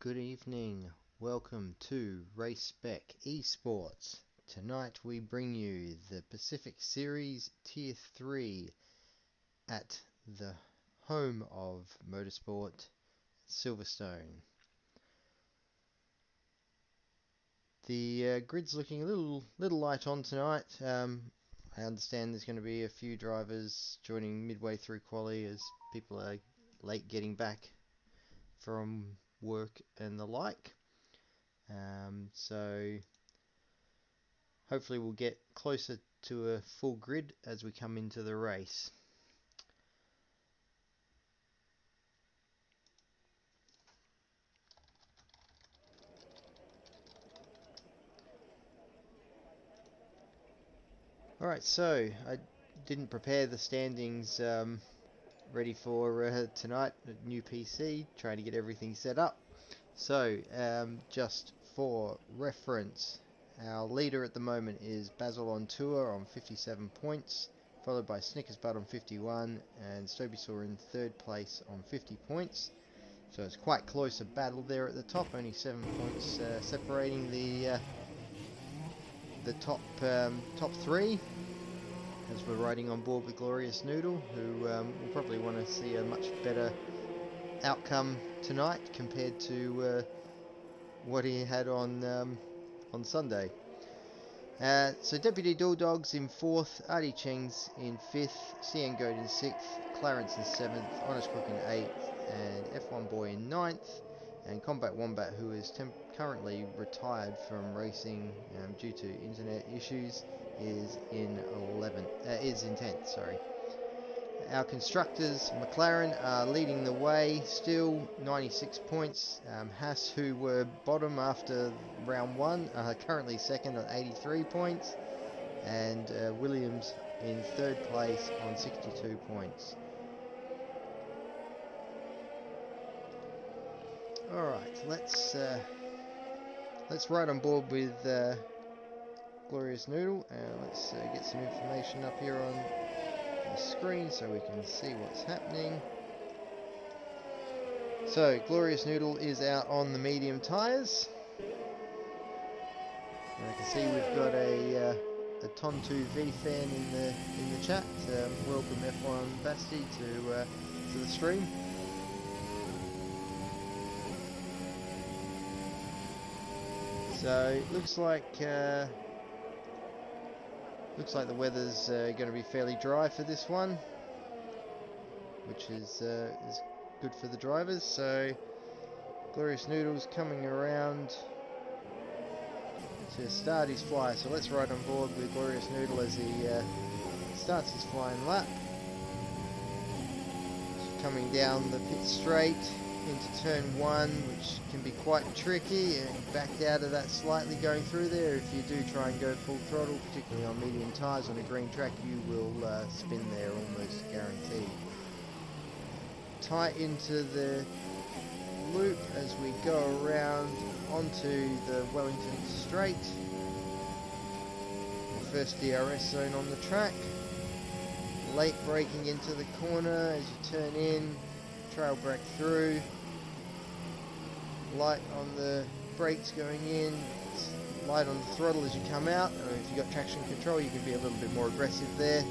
Good evening, welcome to Race Spec Esports. Tonight we bring you the Pacific Series Tier 3 at the home of motorsport, Silverstone. The grid's looking a little light on tonight. I understand there's going to be a few drivers joining midway through quali as people are late getting back from work and the like. So hopefully we'll get closer to a full grid as we come into the race. Alright, so I didn't prepare the standings ready for tonight. A new PC, trying to get everything set up. So just for reference, our leader at the moment is Basil on Tour on 57 points, followed by Snickers Butt on 51 and Stobysaw in third place on 50 points. So it's quite close a battle there at the top, only 7 points separating the top three, as we're riding on board with Glorious Noodle, who will probably want to see a much better outcome tonight compared to what he had on Sunday. So Deputy Dogs in 4th, Artie Cheng's in 5th, CN Goat in 6th, Clarence in 7th, Honest Crook in 8th, and F1 Boy in 9th, and Combat Wombat, who is currently retired from racing due to internet issues, is in 10th. Sorry. Our constructors, McLaren, are leading the way still, 96 points. Haas, who were bottom after round 1, are currently second on 83 points. And Williams in third place on 62 points. Alright, let's ride on board with Glorious Noodle, and let's get some information up here on the screen so we can see what's happening. So Glorious Noodle is out on the medium tyres, and I can see we've got a Tontu V fan in the chat. Welcome F1 Basti to the stream. So it looks like the weather's going to be fairly dry for this one, which is good for the drivers. So Glorious Noodle's coming around to start his fly. So let's ride on board with Glorious Noodle as he starts his flying lap. Coming down the pit straight into turn 1, which can be quite tricky, and backed out of that slightly going through there. If you do try and go full throttle, particularly on medium tyres on a green track, you will spin there almost guaranteed. Tight into the loop as we go around onto the Wellington Strait. The first DRS zone on the track. Late braking into the corner as you turn in, trail brake through. Light on the brakes going in, light on the throttle as you come out. If you've got traction control, you can be a little bit more aggressive there.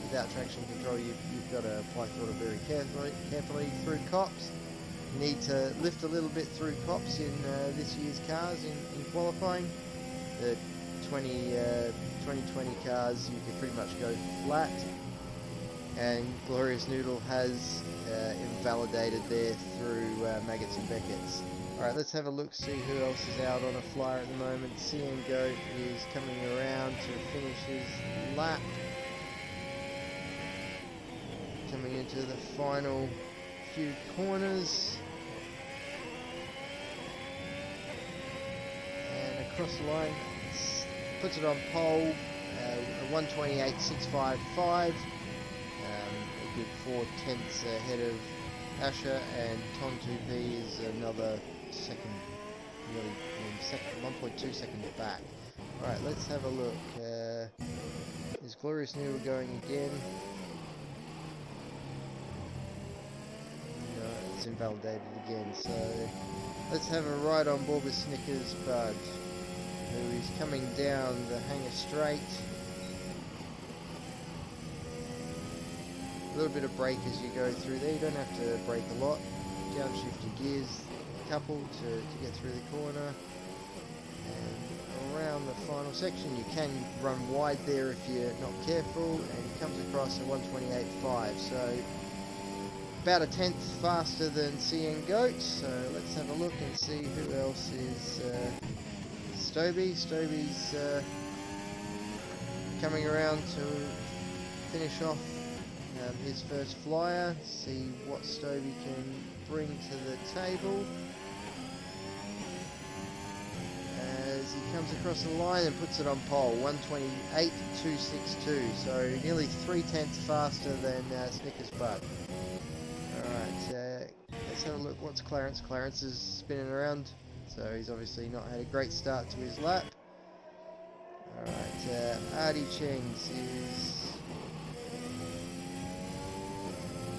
Without traction control, you've got to apply throttle very carefully through cops. You need to lift a little bit through cops in this year's cars in qualifying. The 2020 cars, you can pretty much go flat, and Glorious Noodle has invalidated there through Maggots and Beckett's. Alright, let's have a look, see who else is out on a flyer at the moment. CN Goat is coming around to finish his lap. Coming into the final few corners. And across the line, puts it on pole, a 128.655. A good 4 tenths ahead of Asher, and Tontu V is another second, nearly 1.2 seconds back. Alright, let's have a look. Is Glorious Noodle going again? No, it's invalidated again, so let's have a ride on board with Snickers Bud, who is coming down the Hanger Strait. A little bit of brake as you go through there. You don't have to brake a lot. Downshift your gears a couple to get through the corner. And around the final section, you can run wide there if you're not careful, and it comes across at 128.5, so about a tenth faster than CN Goat. So let's have a look and see who else is Stoby. Stoby's coming around to finish off his first flyer. See what Stoby can bring to the table as he comes across the line and puts it on pole. 128.262, so nearly 3/10 faster than Snickers Bud. Alright, let's have a look. What's Clarence? Clarence is spinning around, so he's obviously not had a great start to his lap. Alright, Artie Chengs is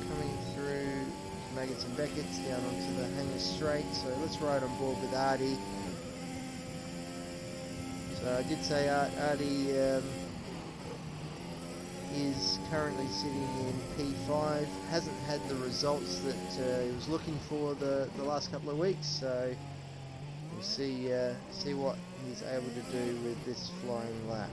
coming through Maggots and Beckett's down onto the Hanger Strait, so let's ride on board with Artie. So I did say Artie is currently sitting in P5, hasn't had the results that he was looking for the last couple of weeks, so we'll see what he's able to do with this flying lap.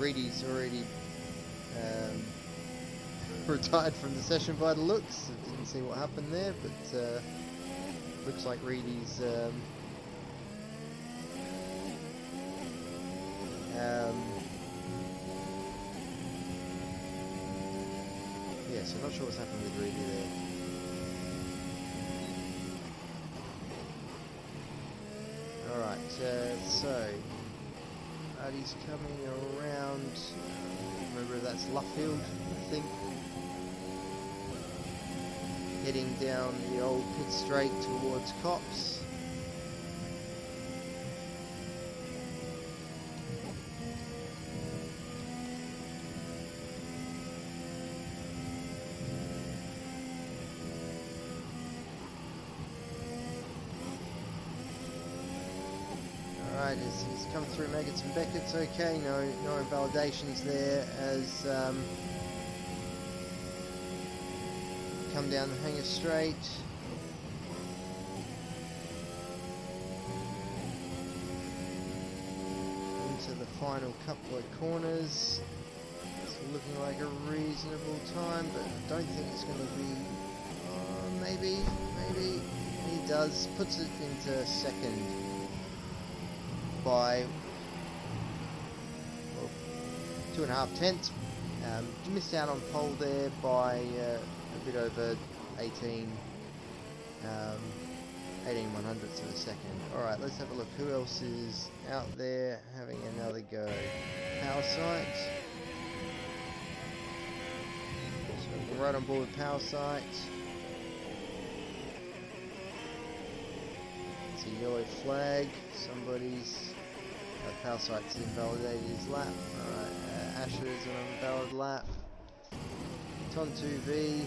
Reedy's already retired from the session by the looks. I didn't see what happened there, but looks like Reedy's yeah, so not sure what's happened with Reedy there. Alright, so Artie's coming around, remember that's Luffield, I think, heading down the old pit straight towards Cops. Alright, he's come through Maggots and Beckett's okay, no invalidations there as come down the Hanger Strait. Into the final couple of corners. It's looking like a reasonable time, but I don't think it's going to be, maybe he does, puts it into second by 2.5 tenths. Missed out on pole there by a bit over 18 100ths of a second. Alright, let's have a look. Who else is out there having another go? Power Sight. So we're right on board with Power Sight. It's a yellow flag. Somebody's Power Sight's invalidated his lap. Alright, Asher's on an invalid lap. Ton 2V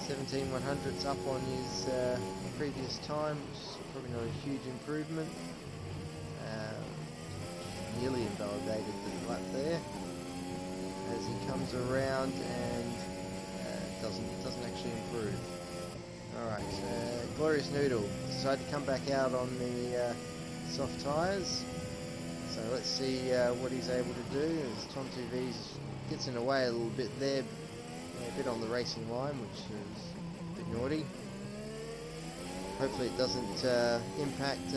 17 100ths up on his previous time, which is probably not a huge improvement. Nearly invalidated the lap there as he comes around and doesn't actually improve. Alright, Glorious Noodle decided to come back out on the soft tyres, so let's see what he's able to do as Tom 2V gets in the way a little bit there, a bit on the racing line, which is a bit naughty. Hopefully it doesn't impact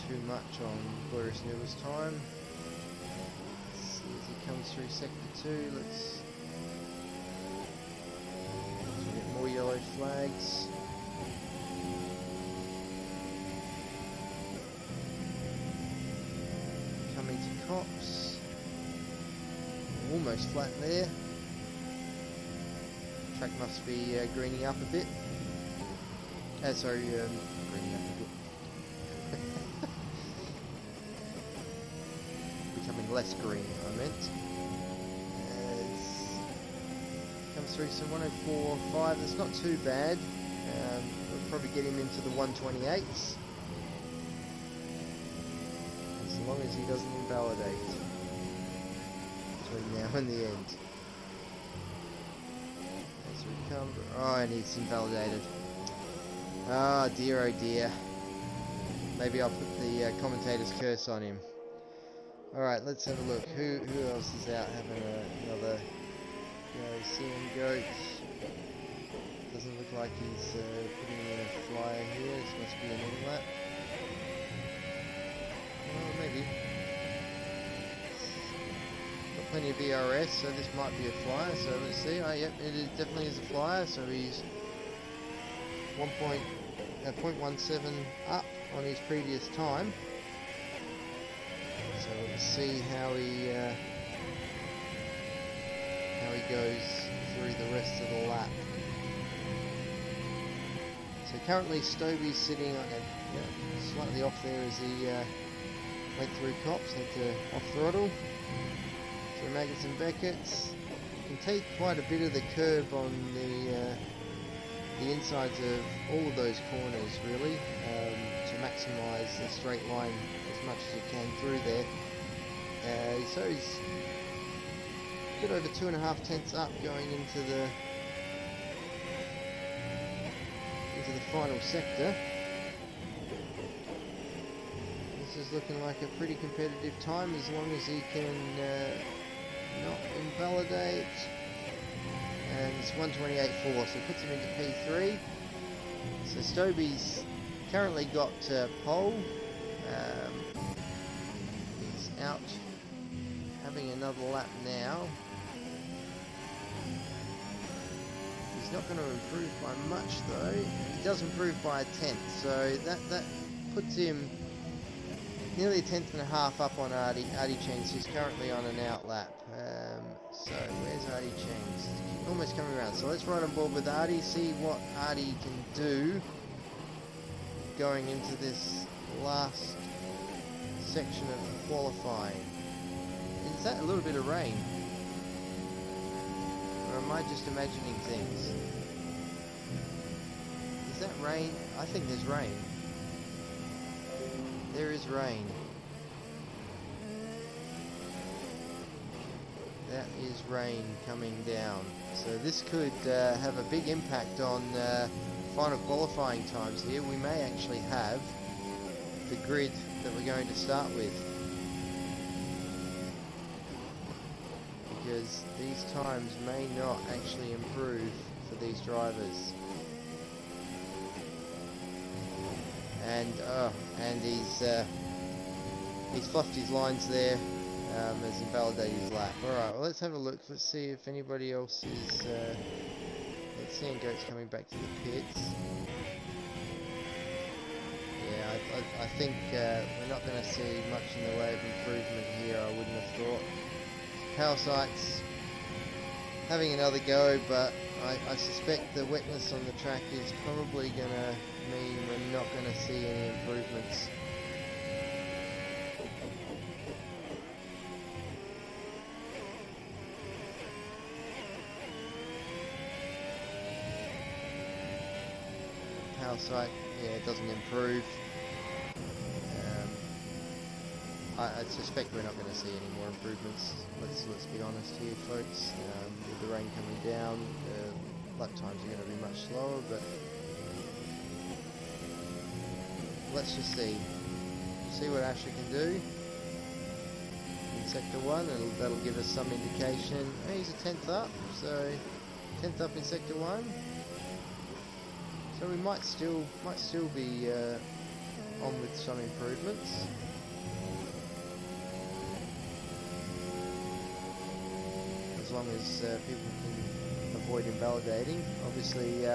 too much on Glorious Noodle's time. Let's see as he comes through sector 2. Let's get more yellow flags. Coming to Cops. Almost flat there. track must be greening up a bit. Sorry, greening up a bit. Becoming less green, I meant. Comes through some 104.5. That's not too bad. We'll probably get him into the 128s. As long as he doesn't invalidate between now and the end. As we come, oh, and he's invalidated. Ah, dear, oh dear. Maybe I'll put the commentator's curse on him. Alright, let's have a look. Who else is out having another go? CM Goats. Doesn't look like he's putting in a flyer here. This must be an in-lap. Oh, maybe. Got plenty of ERS, so this might be a flyer. So let's see. Oh, yep, definitely is a flyer. So he's 0.17 up on his previous time. So let's see how he goes through the rest of the lap. So currently Stobie's sitting slightly off there as he went through cops, had to off throttle. So Maggots and Beckett's can take quite a bit of the curb on the insides of all of those corners really, to maximise the straight line as much as you can through there. So he's a bit over 2.5 tenths up going into the final sector. This is looking like a pretty competitive time as long as he can not invalidate. And it's 128.4, so it puts him into P3. So Stobie's currently got pole. He's out having another lap now. He's not going to improve by much though. He does improve by a tenth, so that puts him nearly a tenth and a half up on Artie Cheng's, who's currently on an out lap. So where's Artie Cheng's? Almost coming around. So let's ride on board with Artie, see what Artie can do going into this last section of qualifying. Is that a little bit of rain? Or am I just imagining things? Is that rain? I think there's rain. There is rain. That is rain coming down. So this could have a big impact on final qualifying times here. We may actually have the grid that we're going to start with, because these times may not actually improve for these drivers. And he's fluffed his lines there, has invalidated his lap. Alright, well let's have a look. Let's see if anybody else is... let's see, Goat's coming back to the pits. Yeah, I think we're not going to see much in the way of improvement here, I wouldn't have thought. Power Sight's having another go, but I suspect the wetness on the track is probably going to mean we're not going to see any improvements. Power Sight, yeah, it doesn't improve. I suspect we're not going to see any more improvements. Let's be honest here, folks. With the rain coming down, lap times are going to be much slower, but let's just see what Asher can do in sector 1, and that'll give us some indication. Oh, he's a 10th up, so 10th up in sector 1. So we might still be on with some improvements. As long as people can avoid invalidating. Obviously,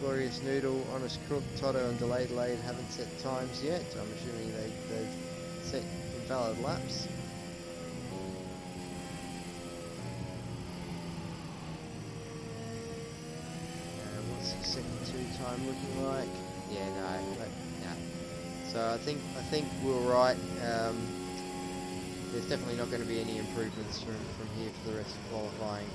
Glorious Noodle, Honest Crook, Toto and Delayed haven't set times yet. I'm assuming they've set invalid laps. time looking like? Yeah, no. So I think we're right. There's definitely not going to be any improvements from here for the rest of qualifying.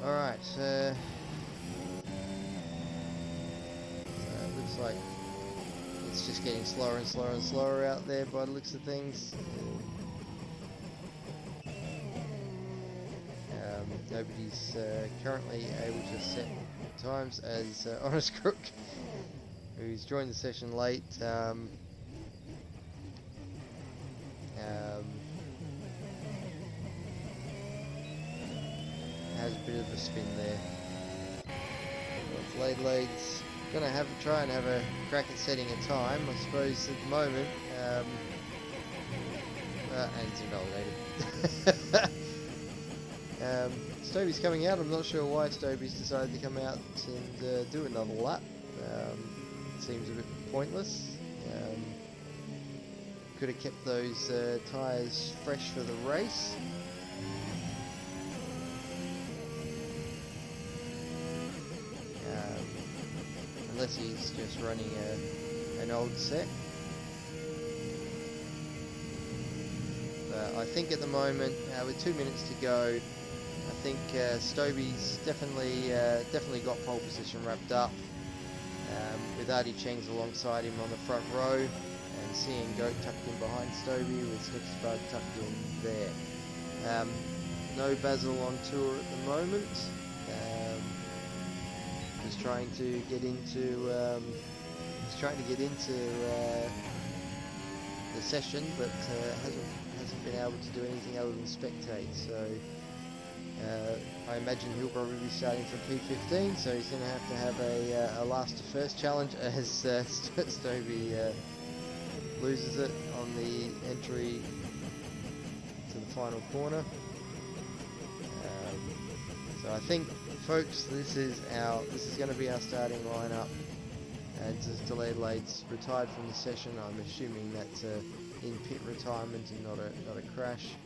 Alright, so it looks like it's just getting slower and slower and slower out there by the looks of things. Nobody's currently able to set times as Honest Crook, who's joined the session late. Has a bit of a spin there. Lade's gonna try and have a crack at setting a time, I suppose, at the moment. And it's invalidated. Stobie's coming out. I'm not sure why Stobie's decided to come out and do another lap. Seems a bit pointless. Could have kept those tyres fresh for the race. Unless he's just running an old set. I think at the moment, with 2 minutes to go, I think Stobie's definitely got pole position wrapped up, with Artie Cheng's alongside him on the front row, and Cian Goat tucked in behind Stobie with Snickers Bud tucked in there. No Basil on tour at the moment. He's trying to get into the session, but hasn't been able to do anything other than spectate. So I imagine he'll probably be starting from P15. So he's going to have a last to first challenge as Stobie loses it on the entry to the final corner. So I think, folks, this is going to be our starting lineup. And Lade's retired from the session. I'm assuming that's in pit retirement and not a crash.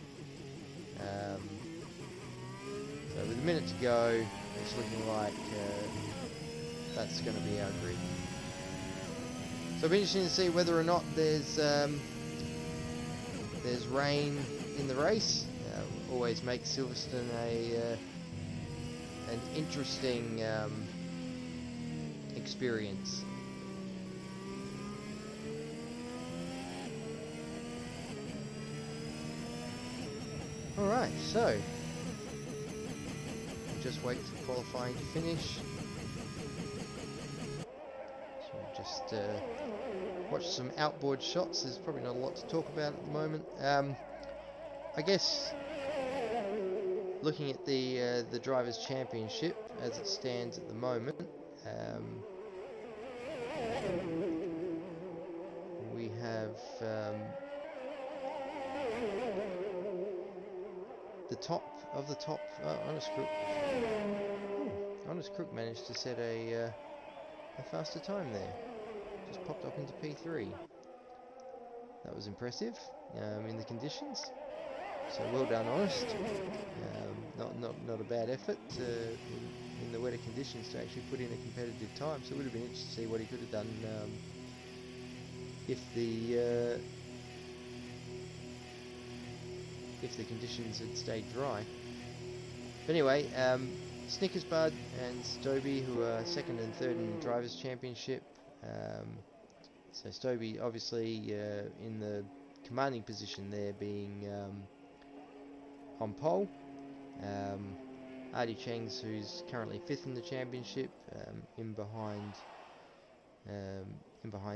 So with a minute to go, it's looking like that's going to be our grid. So it'll be interesting to see whether or not there's rain in the race. Always makes Silverstone an interesting experience. Alright, so just wait for qualifying to finish. So we'll just watch some outboard shots. There's probably not a lot to talk about at the moment. I guess looking at the Drivers' Championship as it stands at the moment, we have the top of the top. Honest Crook managed to set a faster time there. Just popped up into P3. That was impressive in the conditions. So well done, Honest. Not a bad effort in the wetter conditions to actually put in a competitive time. So it would have been interesting to see what he could have done if the conditions had stayed dry. But anyway, Snickers Bud and Stobie, who are second and third in the Drivers' Championship. So Stobie obviously in the commanding position there, being on pole. Artie Cheng's, who's currently fifth in the championship, in behind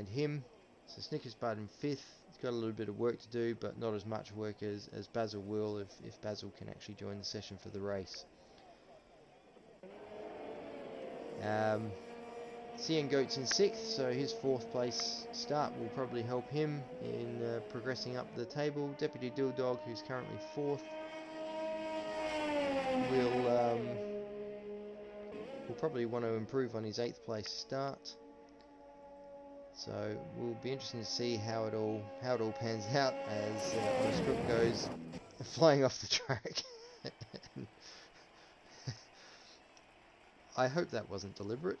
him. So Snickers Bud in fifth. He's got a little bit of work to do, but not as much work as Basil will if Basil can actually join the session for the race. Cian Goat's in sixth, so his fourth place start will probably help him in progressing up the table. Deputy Dilldog, who's currently fourth, probably want to improve on his 8th place start. So we'll be interesting to see how it all pans out as Honest Crook goes flying off the track. I hope that wasn't deliberate.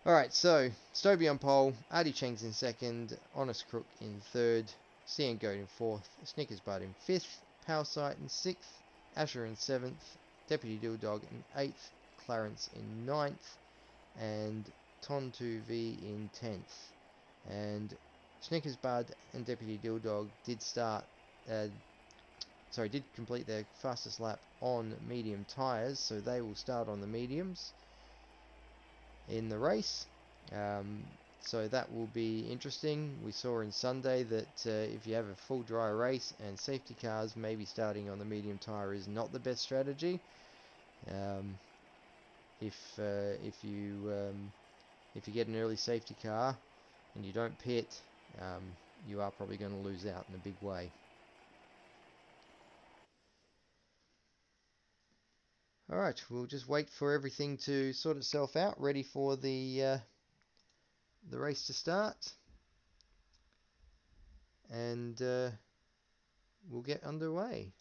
Alright, so Stobie on pole, Artie Cheng's in 2nd, Honest Crook in 3rd, CN Goat in 4th, Snickers Bud in 5th, Powersight in 6th, Asher in 7th, Deputy Dilldog in 8th, Clarence in 9th, and Ton2V in 10th. And Snickers Bud and Deputy Dilldog did complete their fastest lap on medium tyres, so they will start on the mediums in the race. So that will be interesting. We saw in Sunday that if you have a full dry race and safety cars, maybe starting on the medium tyre is not the best strategy. If you get an early safety car and you don't pit, you are probably going to lose out in a big way. Alright, we'll just wait for everything to sort itself out, ready for the race to start, and we'll get underway.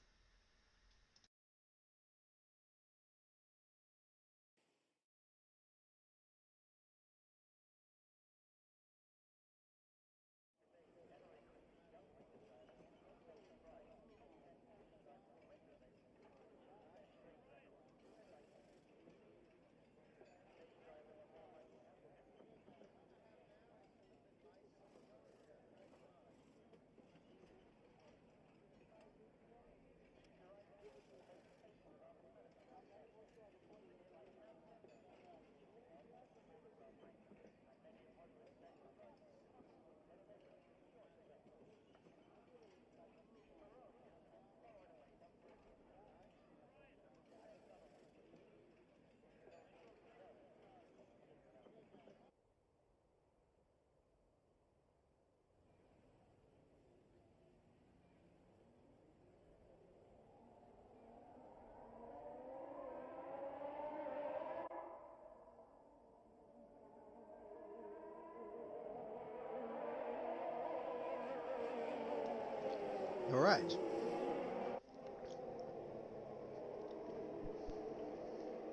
Alright.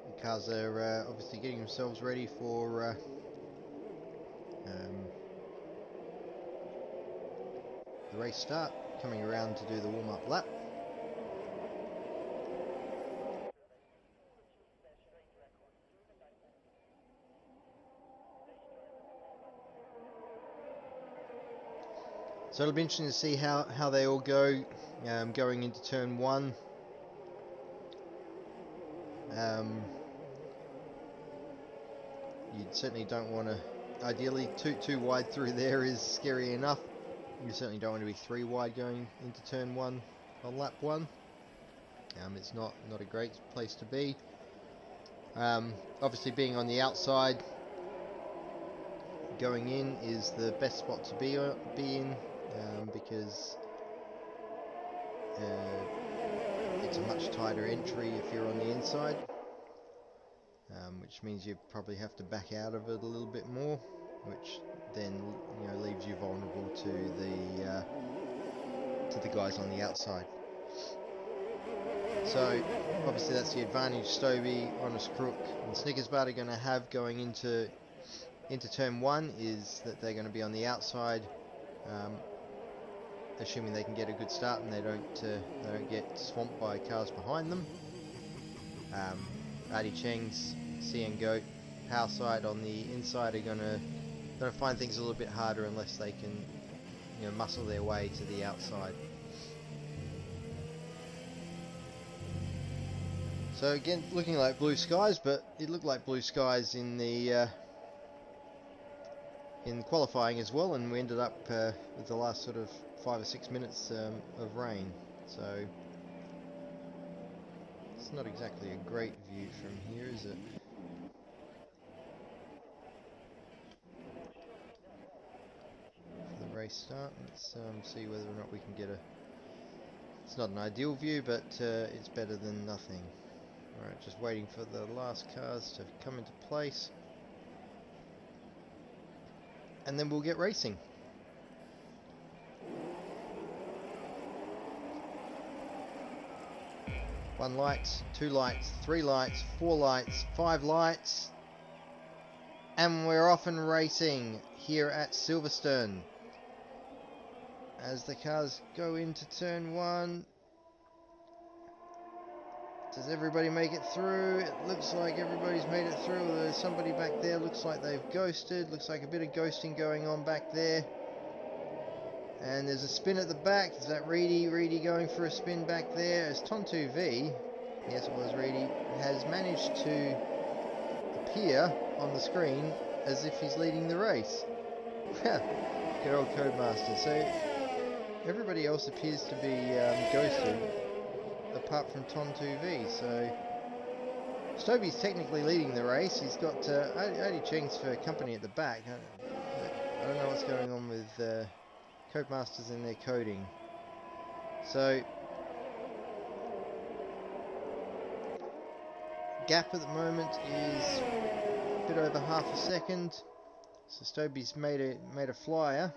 The cars are obviously getting themselves ready for the race start, coming around to do the warm-up lap. So it'll be interesting to see how they all go going into turn 1. You certainly don't want to, ideally too wide through there is scary enough. You certainly don't want to be 3 wide going into turn 1 on lap 1. It's not a great place to be. Obviously being on the outside going in is the best spot to be in, because it's a much tighter entry if you're on the inside, which means you probably have to back out of it a little bit more, which then leaves you vulnerable to the guys on the outside. So obviously that's the advantage Stobie, Honest Crook and Snickers Bud are going to have going into turn 1, is that they're going to be on the outside, assuming they can get a good start and they don't get swamped by cars behind them. Artie Cheng's, CN Goat, Powersight on the inside are going to find things a little bit harder unless they can muscle their way to the outside. So again, looking like blue skies, but it looked like blue skies in the in qualifying as well, and we ended up with the last sort of 5 or 6 minutes of rain. So it's not exactly a great view from here, is it? For the race start, let's see whether or not we can get a It's not an ideal view, but it's better than nothing. Alright, just waiting for the last cars to come into place. And then we'll get racing. One light, two lights, three lights, four lights, five lights. And we're off and racing here at Silverstone. As the cars go into turn one. Does everybody make it through? It looks like everybody's made it through. There's somebody back there. Looks like they've ghosted. Looks like a bit of ghosting going on back there. And there's a spin at the back. Is that Reedy? Reedy going for a spin back there. As Ton2V, yes it was Reedy, has managed to appear on the screen as if he's leading the race. Good old Codemaster. So everybody else appears to be ghosted, apart from Ton2V. So Stoby's technically leading the race. He's got Adi Cheng's for company at the back. I don't know what's going on with Codemasters in their coding. So gap at the moment is a bit over half a second. So Stoby's made a flyer.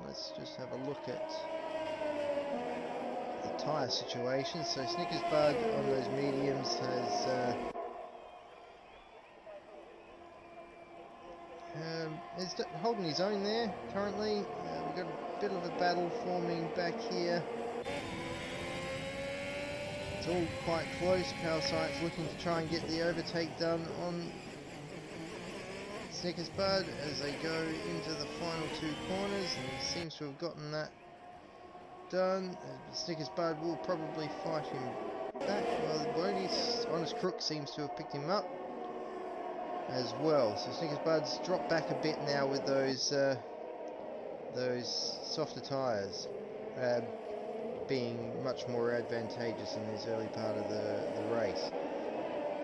Let's just have a look at the tyre situation. So Snickers Bud on those mediums has is holding his own there currently. We've got a bit of a battle forming back here. It's all quite close. Power Science looking to try and get the overtake done on Snickers Bud as they go into the final two corners, and he seems to have gotten that done. Snickers Bud will probably fight him back. Well, the Boney's Honest Crook seems to have picked him up as well. So Snickers Bud's dropped back a bit now with those softer tyres being much more advantageous in this early part of the race.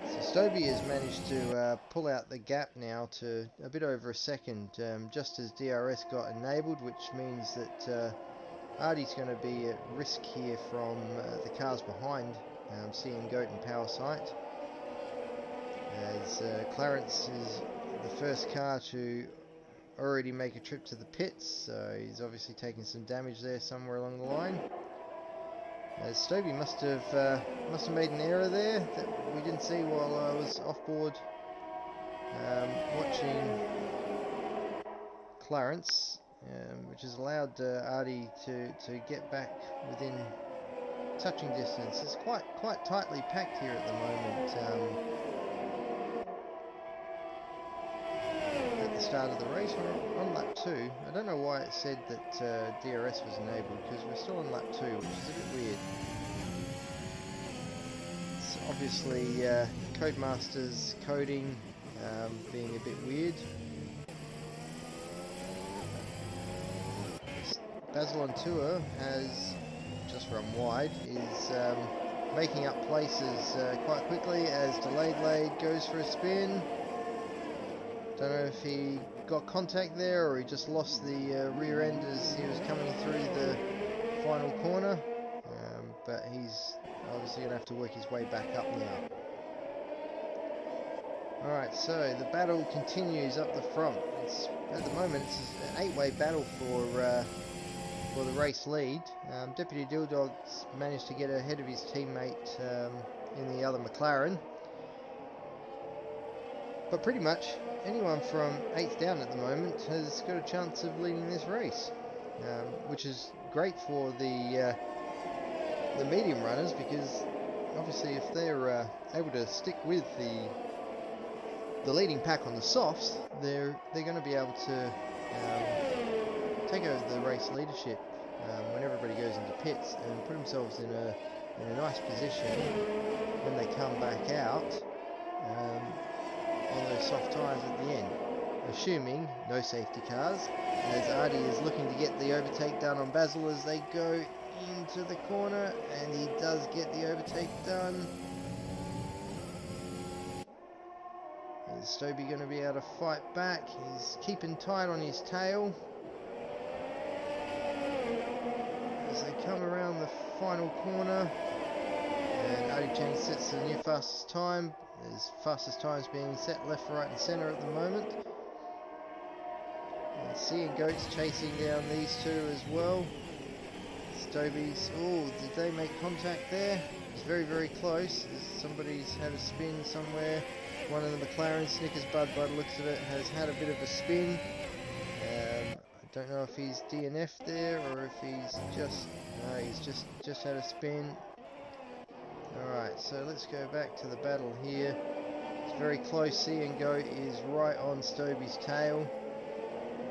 So Stoby has managed to pull out the gap now to a bit over a second, just as DRS got enabled, which means that Artie's going to be at risk here from the cars behind, CM Goat and Power Sight, as Clarence is the first car to already make a trip to the pits, so he's obviously taken some damage there somewhere along the line. Stoby must have made an error there that we didn't see while I was off board watching Clarence, which has allowed Artie to get back within touching distance. It's quite tightly packed here at the moment. At the start of the race, we're on lap 2. I don't know why it said that DRS was enabled, because we're still on lap 2, which is a bit weird. It's obviously Codemasters coding being a bit weird. Basil on Tour has just run wide, is making up places quite quickly as Delayed Laid goes for a spin. Don't know if he got contact there or he just lost the rear end as he was coming through the final corner, but he's obviously going to have to work his way back up now. Alright, so the battle continues up the front. At the moment it's an 8-way battle for the race lead. Deputy Dilldog's managed to get ahead of his teammate in the other McLaren, but pretty much anyone from 8th down at the moment has got a chance of leading this race, which is great for the medium runners, because obviously if they're able to stick with the leading pack on the softs, they're going to be able to take over the race leadership when everybody goes into pits and put themselves in a nice position when they come back out on those soft tyres at the end, assuming no safety cars, as Artie is looking to get the overtake done on Basil as they go into the corner, and he does get the overtake done. Is Stoby going to be able to fight back? He's keeping tight on his tail as they come around the final corner, and Adi Cheng sets the new fastest time. There's fastest times being set left, right and centre at the moment. And Sea and Goat's chasing down these two as well. Stobies, oh, did they make contact there? It's very, very close. Somebody's had a spin somewhere. One of the McLaren Snickers Bud, by the looks of it, has had a bit of a spin. I don't know if he's DNF'd there or if he's just... No, he's just had a spin. Alright, so let's go back to the battle here. It's very close. Sea and Goat is right on Stoby's tail.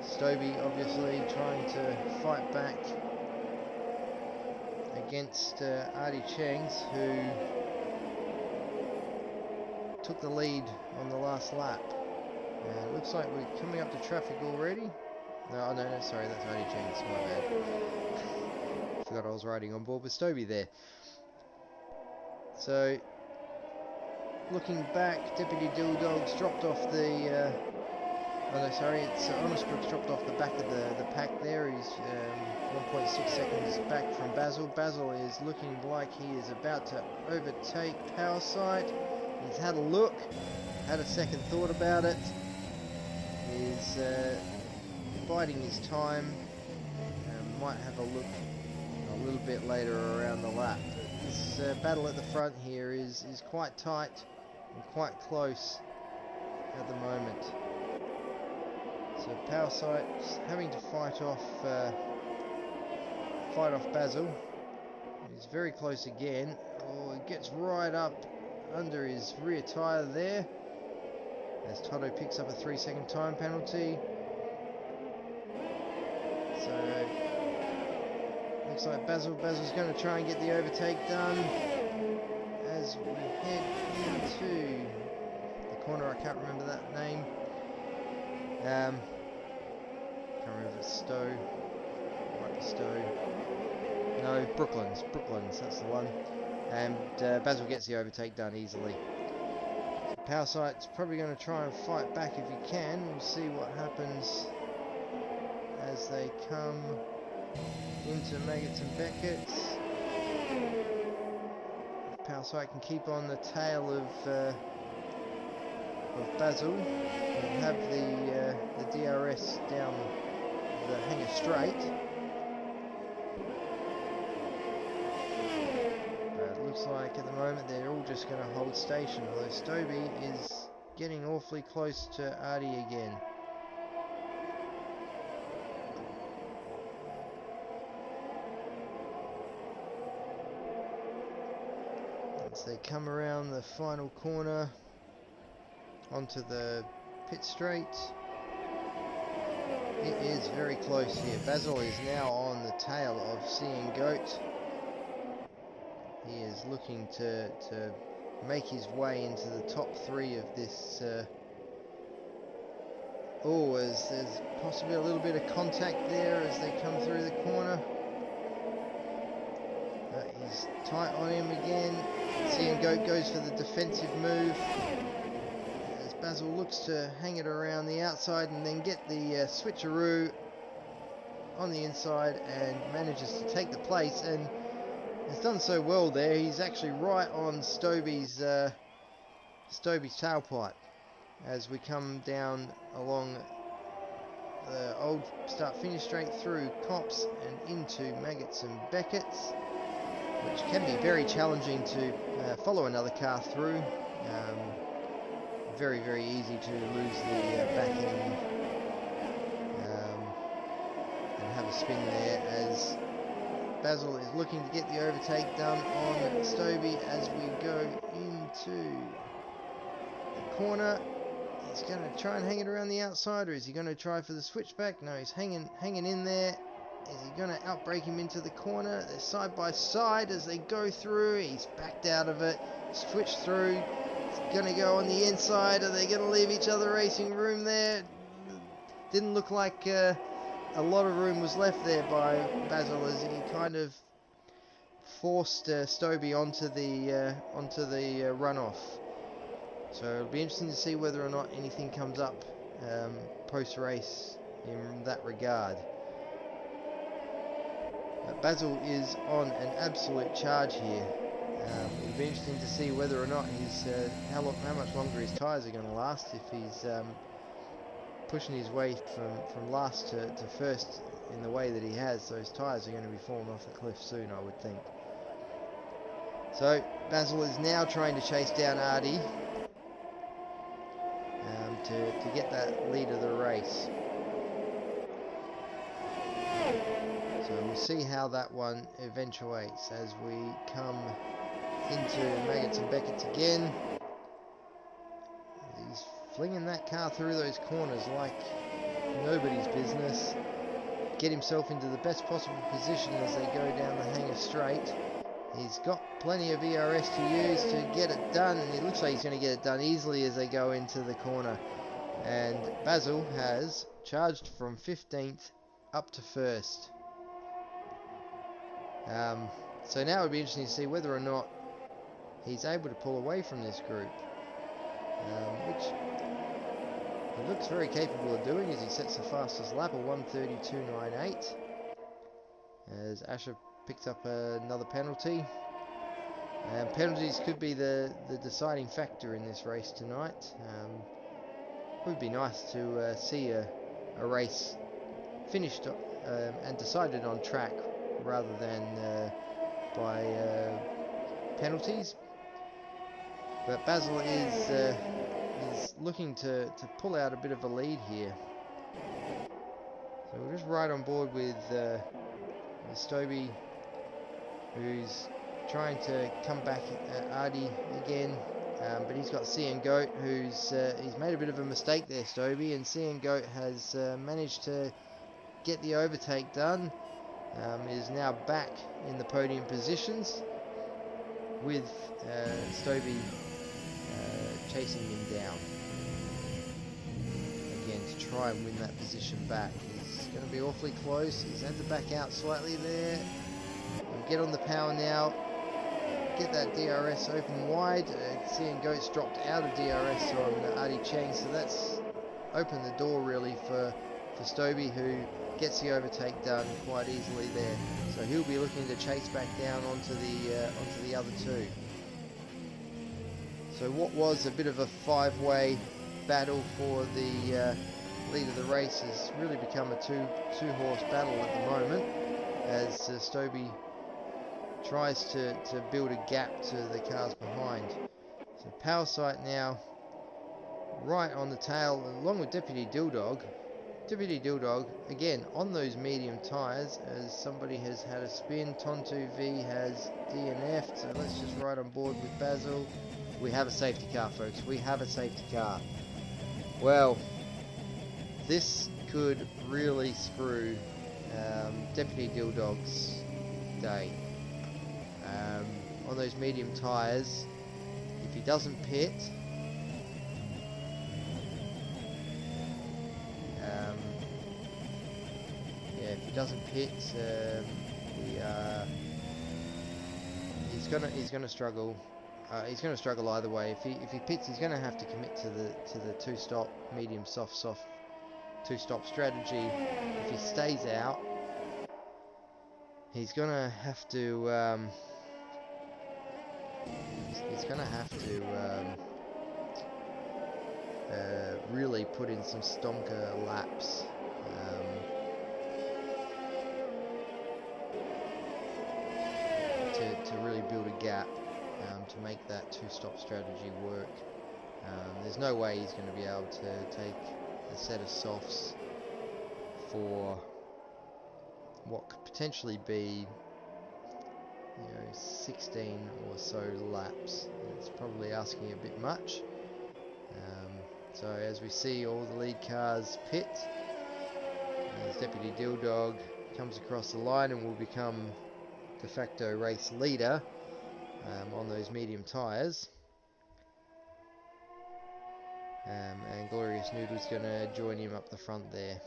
Stoby obviously trying to fight back against Adi Cheng's, who took the lead on the last lap. It looks like we're coming up to traffic already. No, sorry, that's Adi Cheng's, my bad. Forgot I was riding on board with Stoby there. So, looking back, Deputy Dildog's dropped off the... it's Honest Brook's dropped off the back of the pack there. He's 1.6 seconds back from Basil. Basil is looking like he is about to overtake Powersight. He's had a look, had a second thought about it. He's biding his time. Might have a look a little bit later around the lap. This battle at the front here is quite tight and quite close at the moment. So Powersight's having to fight off Basil. He's very close again. Oh, he gets right up under his rear tyre there. As Toto picks up a 3-second time penalty. So looks like Basil's going to try and get the overtake done as we head into the corner. I can't remember that name. Can't remember if it's Stowe. Might be Stowe. No, Brooklands, that's the one. And Basil gets the overtake done easily. Powersight's probably going to try and fight back if he can. We'll see what happens as they come into Maggots and Beckett's. If Powersight can keep on the tail of Basil and have the DRS down the Hanger Strait. Looks like at the moment they're all just going to hold station, although Stoby is getting awfully close to Artie again. As they come around the final corner onto the pit straight, it is very close here. Basil is now on the tail of Sea and Goat. He is looking to make his way into the top 3 of this. There's possibly a little bit of contact there as they come through the corner. He's tight on him again. Sea and Goat goes for the defensive move as Basil looks to hang it around the outside and then get the switcheroo on the inside and manages to take the place. And he's done so well there. He's actually right on Stoby's tailpipe as we come down along the old start-finish straight through Cops and into Maggots and Beckett's, which can be very challenging to follow another car through. Very, very easy to lose the back end and have a spin there as Basil is looking to get the overtake done on Stoby as we go into the corner. He's going to try and hang it around the outside, or is he going to try for the switchback? No, he's hanging in there. Is he going to outbrake him into the corner? They're side by side as they go through. He's backed out of it, switched through. He's going to go on the inside. Are they going to leave each other racing room there? Didn't look like a lot of room was left there by Basil as he kind of forced Stoby onto the runoff. So it'll be interesting to see whether or not anything comes up post-race in that regard. Basil is on an absolute charge here. It'll be interesting to see whether or not he's how much longer his tyres are going to last if he's pushing his way from last to first in the way that he has. Those tyres are going to be falling off the cliff soon, I would think. So Basil is now trying to chase down Artie to get that lead of the race. So we'll see how that one eventuates as we come into Maggots and Beckett's again. He's flinging that car through those corners like nobody's business. Get himself into the best possible position as they go down the Hanger Strait. He's got plenty of ERS to use to get it done, and it looks like he's going to get it done easily as they go into the corner. And Basil has charged from 15th up to 1st. So now it would be interesting to see whether or not he's able to pull away from this group, which he looks very capable of doing as he sets the fastest lap of 1:32.98 as Asher picks up another penalty. Penalties could be the deciding factor in this race tonight. It would be nice to see a race finished and decided on track rather than by penalties. But Basil is looking to pull out a bit of a lead here. So we're just right on board with Stobie, who's trying to come back at Artie again, but he's got CN Goat, who's he's made a bit of a mistake there, Stobie, and CN Goat has managed to get the overtake done. Is now back in the podium positions with Stobie chasing him down again to try and win that position back. He's going to be awfully close. He's had to back out slightly there. We'll get on the power now. Get that DRS open wide. CN Goat's dropped out of DRS on Artie Cheng, so that's opened the door really for Stobie, who gets the overtake done quite easily there. So he'll be looking to chase back down onto the other two. So what was a bit of a five-way battle for the lead of the race has really become a two-horse battle at the moment, as Stobie tries to build a gap to the cars behind. So Power Sight now right on the tail, along with Deputy Dilldog. Deputy Dilldog, again, on those medium tyres, as somebody has had a spin. Tontu V has DNF'd, so let's just ride on board with Basil. We have a safety car, folks. We have a safety car. Well, this could really screw Deputy Dilldog's day. On those medium tyres, if he doesn't pit, if he doesn't pit, he's gonna struggle. He's gonna struggle either way. If he pits, he's gonna have to commit to the two-stop medium soft two-stop strategy. If he stays out, he's gonna have to. He's gonna have to really put in some stonker laps. To really build a gap to make that two-stop strategy work. There's no way he's going to be able to take a set of softs for what could potentially be 16 or so laps. It's probably asking a bit much. So as we see all the lead cars pit, as Deputy Dilldog comes across the line and will become de facto race leader on those medium tyres, and Glorious Noodle's going to join him up the front there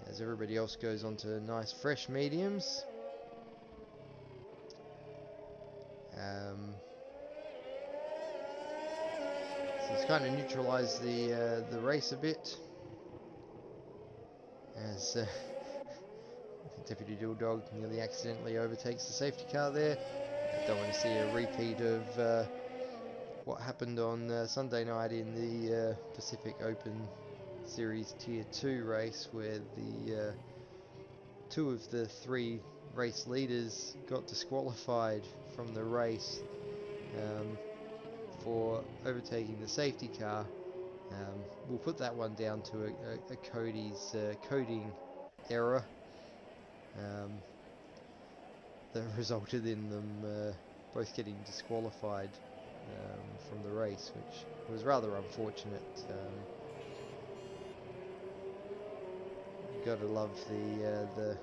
as everybody else goes on to nice fresh mediums. So it's kind of neutralised the race a bit, as Deputy Dilldog nearly accidentally overtakes the safety car there. I don't want to see a repeat of what happened on Sunday night in the Pacific Open Series Tier 2 race, where the two of the three race leaders got disqualified from the race for overtaking the safety car. We'll put that one down to a Cody's coding error that resulted in them both getting disqualified from the race, which was rather unfortunate. You gotta love the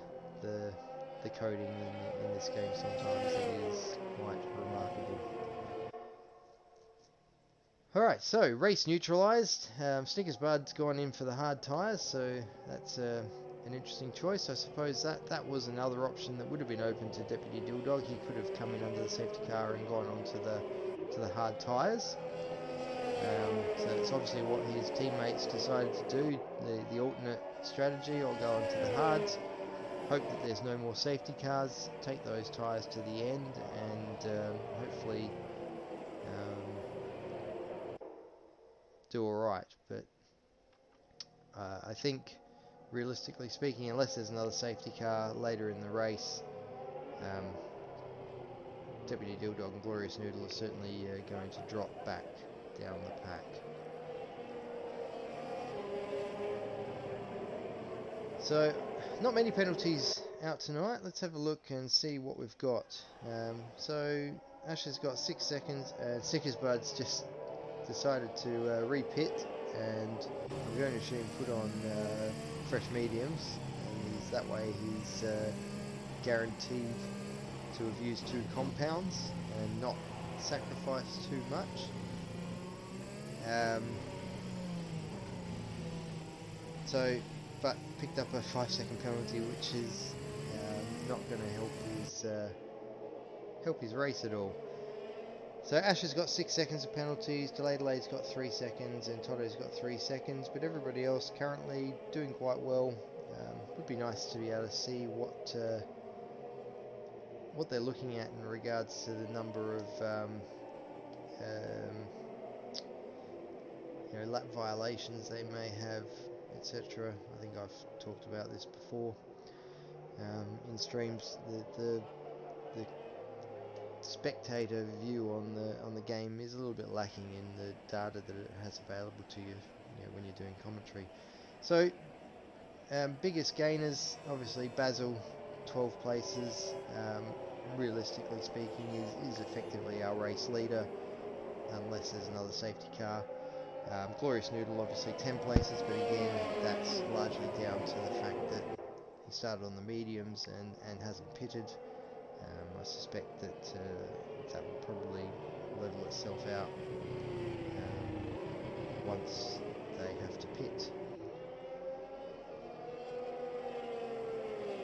coding in this game. Sometimes it is quite remarkable. Alright, so race neutralised. Snickers Bud's gone in for the hard tyres, so that's an interesting choice. I suppose that was another option that would have been open to Deputy Dilldog. He could have come in under the safety car and gone on to the hard tyres. So it's obviously what his teammates decided to do, the alternate strategy, or go on to the hards. Hope that there's no more safety cars, take those tyres to the end, and hopefully do alright. But I think, realistically speaking, unless there's another safety car later in the race, Deputy Dilldog and Glorious Noodle are certainly going to drop back down the pack. So, not many penalties out tonight. Let's have a look and see what we've got. So, Ash has got 6 seconds, and Snickers Bud's just decided to re-pit, and I'm going to assume put on fresh mediums, and that way he's guaranteed to have used 2 compounds and not sacrificed too much. But picked up a 5-second penalty, which is not going to help his race at all. So Ash has got 6 seconds of penalties, Delay's got 3 seconds, and Toto's got 3 seconds, but everybody else currently doing quite well. Would be nice to be able to see what they're looking at in regards to the number of lap violations they may have, etc. I think I've talked about this before in streams. The spectator view on the game is a little bit lacking in the data that it has available to you, when you're doing commentary. So biggest gainers, obviously Basil, 12 places. Realistically speaking, is effectively our race leader, unless there's another safety car. Glorious Noodle, obviously 10 places, but again, that's largely down to the fact that he started on the mediums and hasn't pitted. I suspect that that will probably level itself out once they have to pit.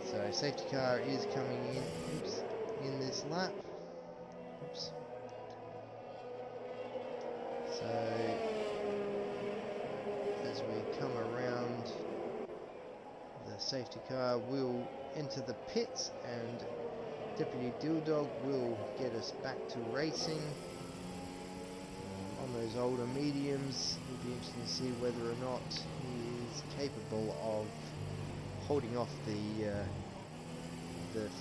So safety car is coming in this lap. Oops. So as we come around, the safety car will enter the pits, and Deputy Dilldog will get us back to racing. On those older mediums, it'll be interesting to see whether or not he is capable of holding off the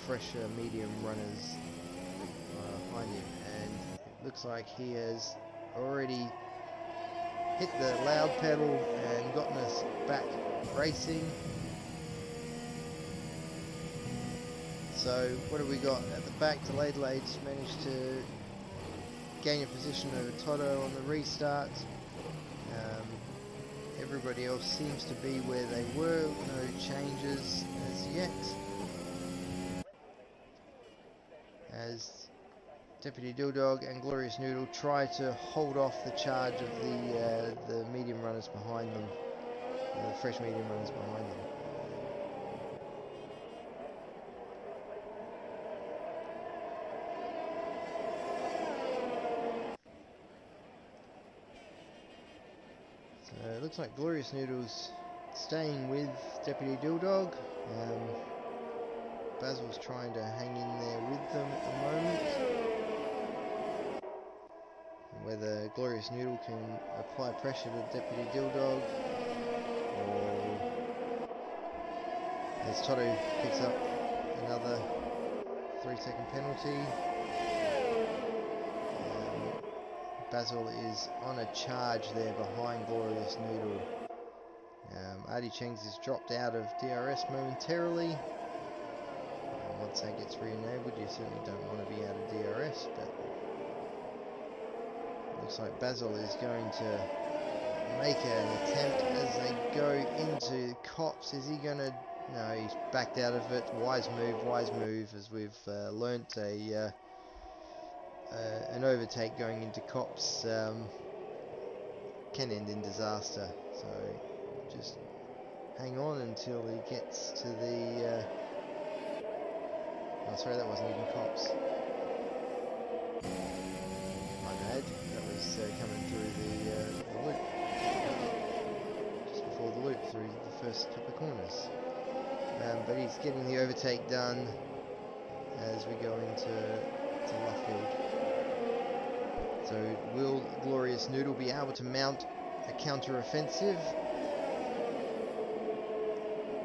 fresher medium runners behind him. And it looks like he has already hit the loud pedal and gotten us back racing. So what have we got at the back? Delay's managed to gain a position over Toto on the restart. Everybody else seems to be where they were, no changes as yet. As Deputy Dilldog and Glorious Noodle try to hold off the charge of the medium runners behind them, the fresh medium runners behind them. So it looks like Glorious Noodle's staying with Deputy Dilldog. Basil's trying to hang in there with them at the moment. And whether Glorious Noodle can apply pressure to Deputy Dildog, or as Toto picks up another 3-second penalty. Basil is on a charge there behind Glorious Noodle. Artie Chengs has dropped out of DRS momentarily. Once that gets re-enabled, you certainly don't want to be out of DRS, but it looks like Basil is going to make an attempt as they go into Cops. Is he going to... No, he's backed out of it. Wise move, as we've learnt an overtake going into Cops can end in disaster. So just hang on until he gets to the... oh, sorry, that wasn't even Cops. My bad. That was coming through the loop. Just before the loop, through the first couple of corners. But he's getting the overtake done as we go into Luffield. So will Glorious Noodle be able to mount a counter-offensive?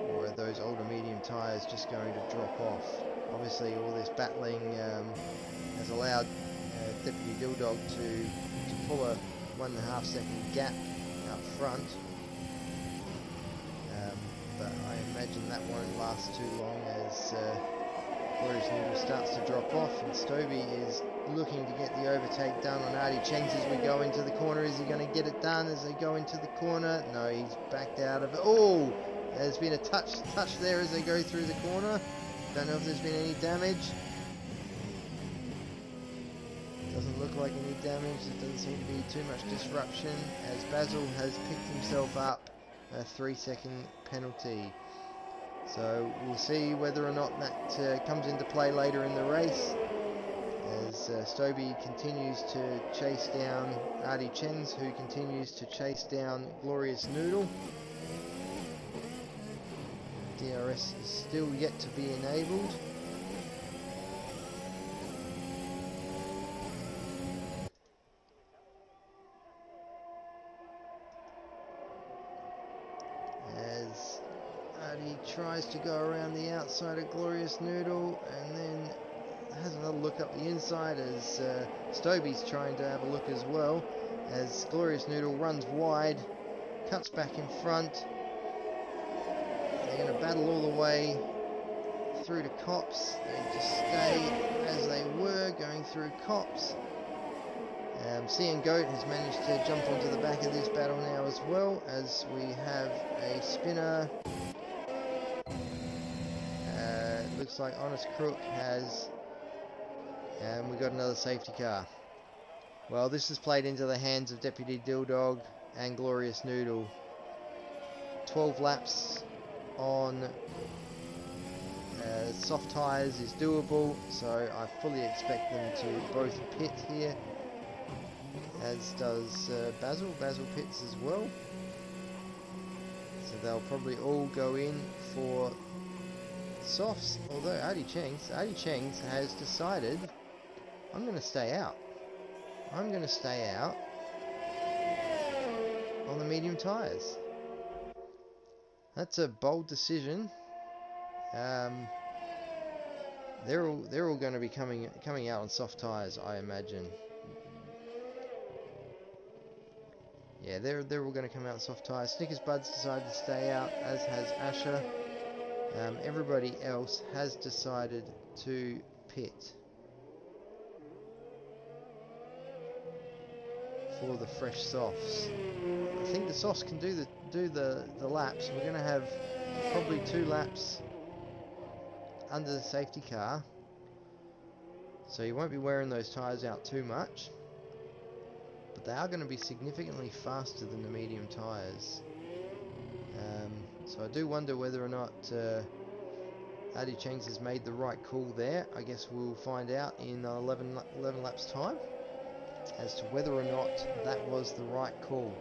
Or are those older medium tyres just going to drop off? Obviously all this battling has allowed Deputy Dildog to pull a 1.5 second gap up front. But I imagine that won't last too long as Glorious Noodle starts to drop off, and Stobie is looking to get the overtake done on Artie Chengs as we go into the corner. Is he going to get it done as they go into the corner? No, he's backed out of it. Oh, there's been a touch there as they go through the corner. Don't know if there's been any damage. Doesn't look like any damage. There doesn't seem to be too much disruption as Basil has picked himself up a 3-second penalty. So we'll see whether or not that comes into play later in the race as Stobie continues to chase down Artie Chengs, who continues to chase down Glorious Noodle. DRS is still yet to be enabled. As Artie tries to go around the outside of Glorious Noodle and then has another look up the inside as Stobie's trying to have a look as well, as Glorious Noodle runs wide, cuts back in front. They're going to battle all the way through to Cops. They just stay as they were going through Cops. CN Goat has managed to jump onto the back of this battle now as well, as we have a spinner. Looks like Honest Crook has, and we got another safety car. Well, this is played into the hands of Deputy Dildog and Glorious Noodle. 12 laps on soft tyres is doable, so I fully expect them to both pit here, as does Basil. Basil pits as well, so they'll probably all go in for softs, although Artie Chengs has decided, I'm going to stay out. I'm going to stay out on the medium tyres. That's a bold decision. They're all going to be coming out on soft tyres, I imagine. Yeah, they're all going to come out on soft tyres. Snickers Buds decided to stay out, as has Asher. Everybody else has decided to pit for the fresh softs. I think the softs can do the laps. We're going to have probably 2 laps under the safety car, so you won't be wearing those tyres out too much, but they are going to be significantly faster than the medium tyres. So I do wonder whether or not Artie Chengs has made the right call there. I guess we'll find out in 11 laps time as to whether or not that was the right call.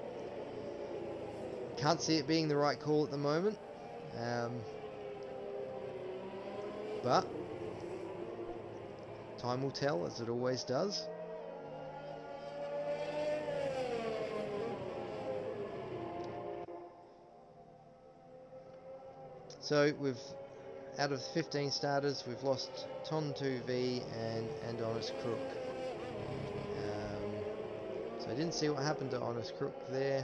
Can't see it being the right call at the moment. but time will tell, as it always does. So we've, out of 15 starters, we've lost Ton 2V and Honest Crook. So I didn't see what happened to Honest Crook there,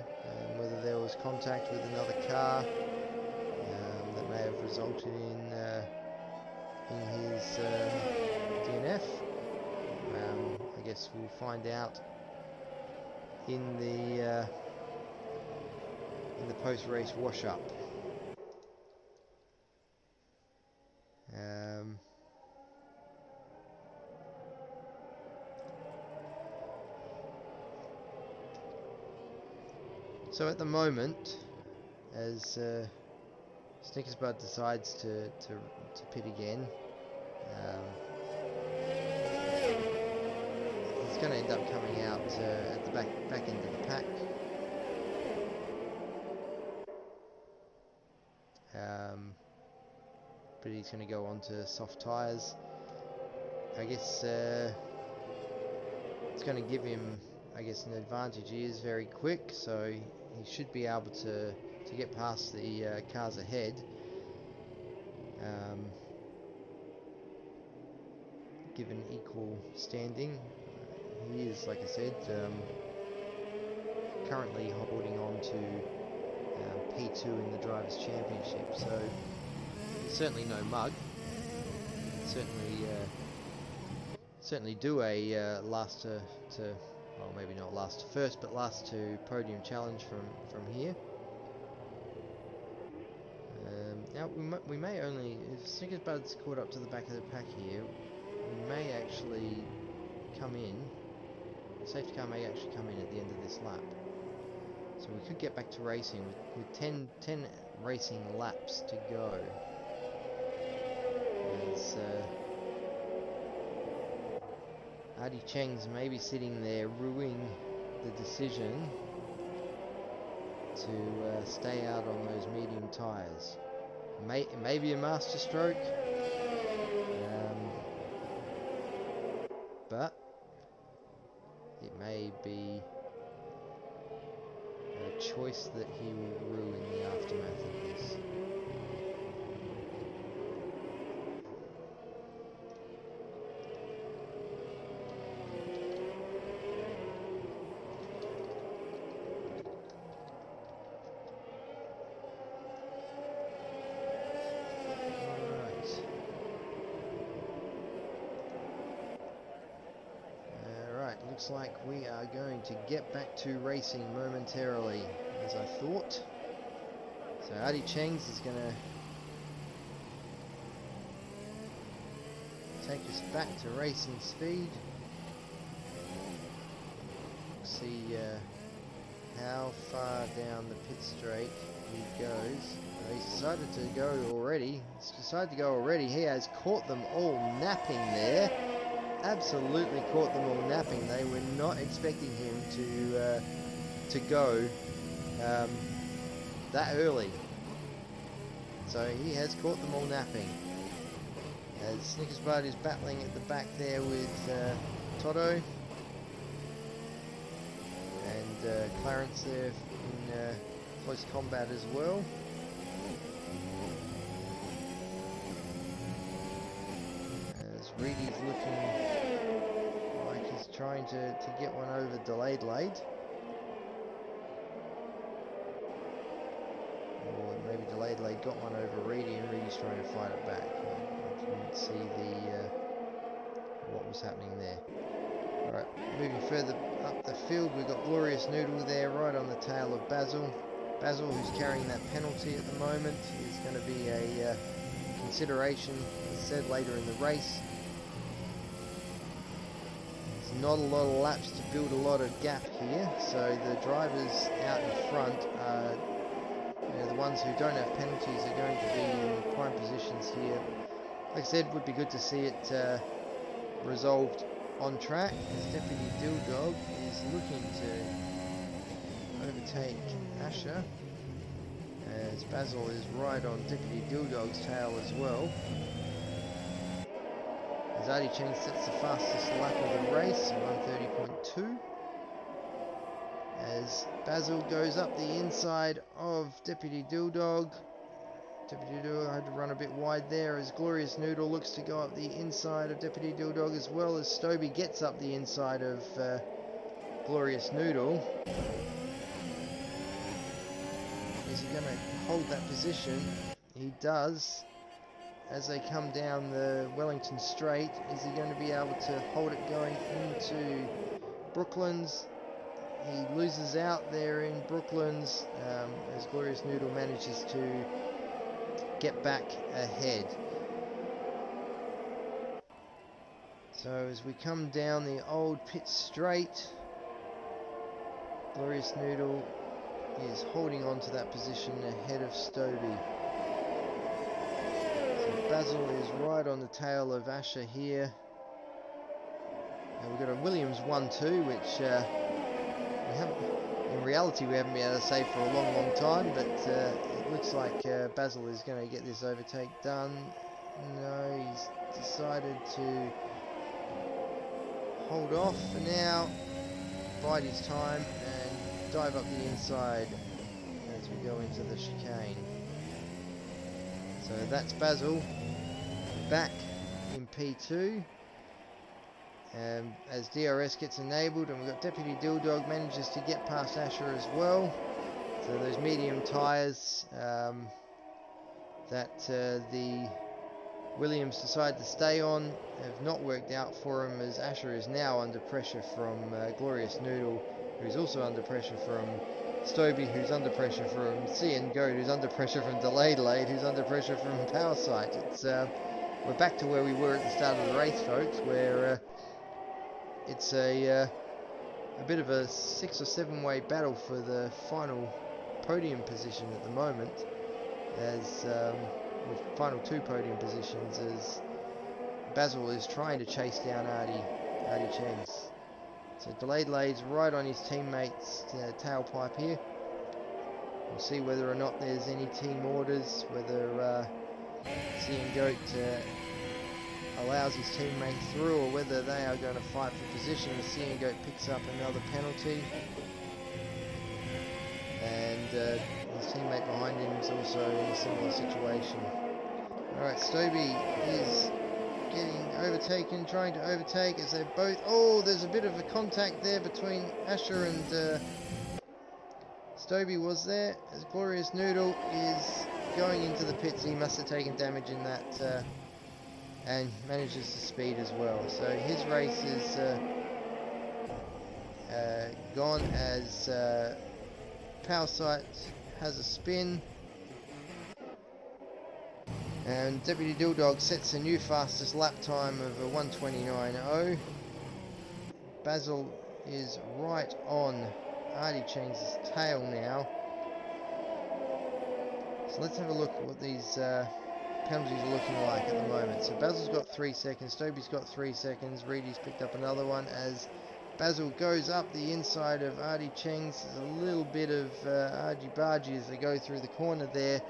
whether there was contact with another car that may have resulted in his DNF. I guess we'll find out in the post-race wash-up. So at the moment, as Snickersbud decides to pit again, he's going to end up coming out at the back end of the pack. But he's going to go on to soft tyres. I guess it's going to give him, I guess, an advantage. He is very quick, so he should be able to get past the cars ahead. Given equal standing, he is, like I said, currently holding on to P2 in the Drivers' Championship, so certainly no mug. Certainly do a last to well, maybe not last to first, but last to podium challenge from here. Now we may only, if Snickersbud's caught up to the back of the pack here, we may actually come in. The safety car may actually come in at the end of this lap, so we could get back to racing with 10 racing laps to go. As Artie Cheng's maybe sitting there ruining the decision to stay out on those medium tyres. Maybe a master stroke, but it may be a choice that he will rue in the aftermath of this. Looks like we are going to get back to racing momentarily, as I thought. So Artie Cheng's is going to take us back to racing speed. See how far down the pit straight he goes. He's decided to go already. He has caught them all napping there. Absolutely caught them all napping. They were not expecting him to go that early. So he has caught them all napping. As Snickersbud is battling at the back there with Toto. And Clarence there in close combat as well. Reedy's looking like he's trying to get one over Delayed Lade. Or maybe Delayed Lade got one over Reedy and Reedy's trying to fight it back. I didn't see what was happening there. Alright, moving further up the field, we've got Glorious Noodle there right on the tail of Basil. Basil, who's carrying that penalty at the moment, is going to be a consideration, as said, later in the race. Not a lot of laps to build a lot of gap here, so the drivers out in front are the ones who don't have penalties are going to be in prime positions here. Like I said, would be good to see it resolved on track, as Deputy Dilldog is looking to overtake Asher, as Basil is right on Deputy Dilldog's tail as well. as Artie Cheng sets the fastest lap of the race, 1:30.2. As Basil goes up the inside of Deputy Dilldog. Deputy Dilldog had to run a bit wide there as Glorious Noodle looks to go up the inside of Deputy Dilldog, as well as Stoby gets up the inside of Glorious Noodle. Is he going to hold that position? He does. As they come down the Wellington Strait, is he going to be able to hold it going into Brooklands? He loses out there in Brooklands as Glorious Noodle manages to get back ahead. So as we come down the old pit straight, Glorious Noodle is holding on to that position ahead of Stoby. So Basil is right on the tail of Asher here. And we've got a Williams 1-2, which in reality we haven't been able to say for a long time, but it looks like Basil is going to get this overtake done. No, he's decided to hold off for now, bide his time and dive up the inside as we go into the chicane. So that's Basil back in P2. As DRS gets enabled, and we've got Deputy Dilldog manages to get past Asher as well. So those medium tyres that the Williams decide to stay on have not worked out for him, as Asher is now under pressure from Glorious Noodle, who's also under pressure from Stoby, who's under pressure from CN Goat, who's under pressure from Delayed Late, who's under pressure from Power Sight. It's we're back to where we were at the start of the race, folks, where it's a bit of a 6 or 7 way battle for the final podium position at the moment, as with final 2 podium positions, as Basil is trying to chase down Artie Chengs. So Delayed Lade's right on his teammate's tailpipe here. We'll see whether or not there's any team orders, whether CN Goat allows his teammate through, or whether they are going to fight for position as CN Goat picks up another penalty. And his teammate behind him is also in a similar situation. Alright, Stoby is getting overtaken, trying to overtake as they both... Oh, there's a bit of a contact there between Asher and Stoby was there, as Glorious Noodle is going into the pits. He must have taken damage in that and manages to speed as well. So his race is gone, as Power Sight has a spin. And Deputy Dilldog sets a new fastest lap time of a 1:29.0. Basil is right on Artie Cheng's tail now. So let's have a look at what these penalties are looking like at the moment. So Basil's got 3 seconds, Stoby's got 3 seconds, Reedy's picked up another one as Basil goes up the inside of Artie Cheng's. There's a little bit of argy-bargy as they go through the corner there.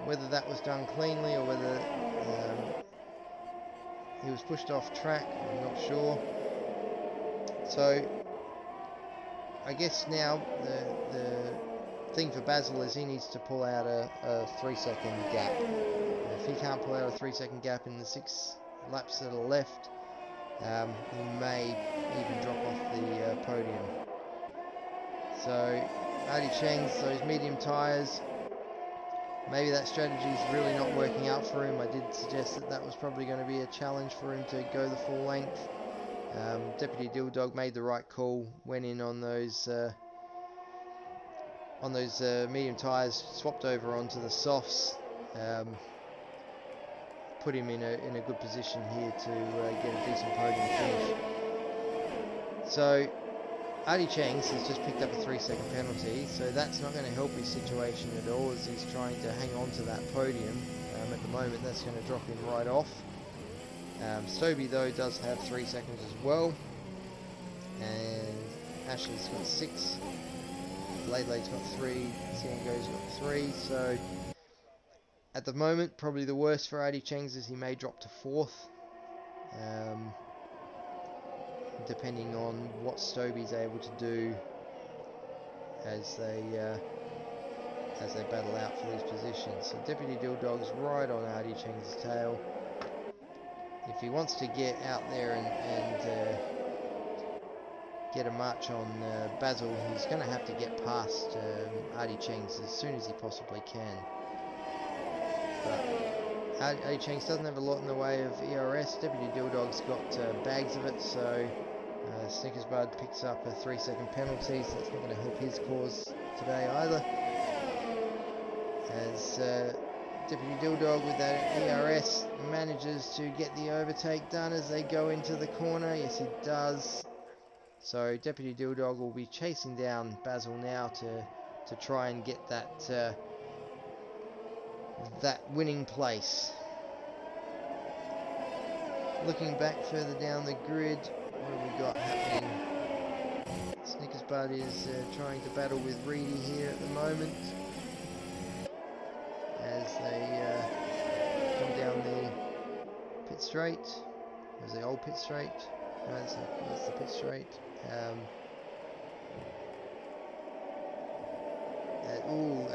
Whether that was done cleanly or whether he was pushed off track, I'm not sure. So I guess now the thing for Basil is he needs to pull out a 3-second gap. If he can't pull out a 3-second gap in the 6 laps that are left, he may even drop off the podium. So Artie Cheng's, those medium tyres, maybe that strategy is really not working out for him. I did suggest that that was probably going to be a challenge for him to go the full length. Deputy Dilldog made the right call, went in on those medium tyres, swapped over onto the softs, put him in a good position here to get a decent podium finish. So Artie Chengs has just picked up a 3-second penalty, so that's not going to help his situation at all as he's trying to hang on to that podium. At the moment that's going to drop him right off. Stoby though does have 3 seconds as well, and Ashley's got 6, Laidlade's got 3, Ciango's got 3, so at the moment probably the worst for Artie Chengs is he may drop to 4th. depending on what Stobie's able to do as they battle out for these positions. So Deputy Dilldog's right on Artie Cheng's tail. If he wants to get out there and get a march on Basil, he's going to have to get past Artie Cheng's as soon as he possibly can. But Artie Cheng's doesn't have a lot in the way of ERS. Deputy Dilldog's got bags of it, so Snickers Bud picks up a 3-second penalty, so that's not going to help his cause today either. As Deputy Dilldog with that ERS manages to get the overtake done as they go into the corner. Yes, he does. So Deputy Dilldog will be chasing down Basil now to try and get that winning place. Looking back further down the grid, what have we got happening? Snickers Bud is trying to battle with Reedy here at the moment as they come down the pit straight. There's the old pit straight. No, that's the pit straight.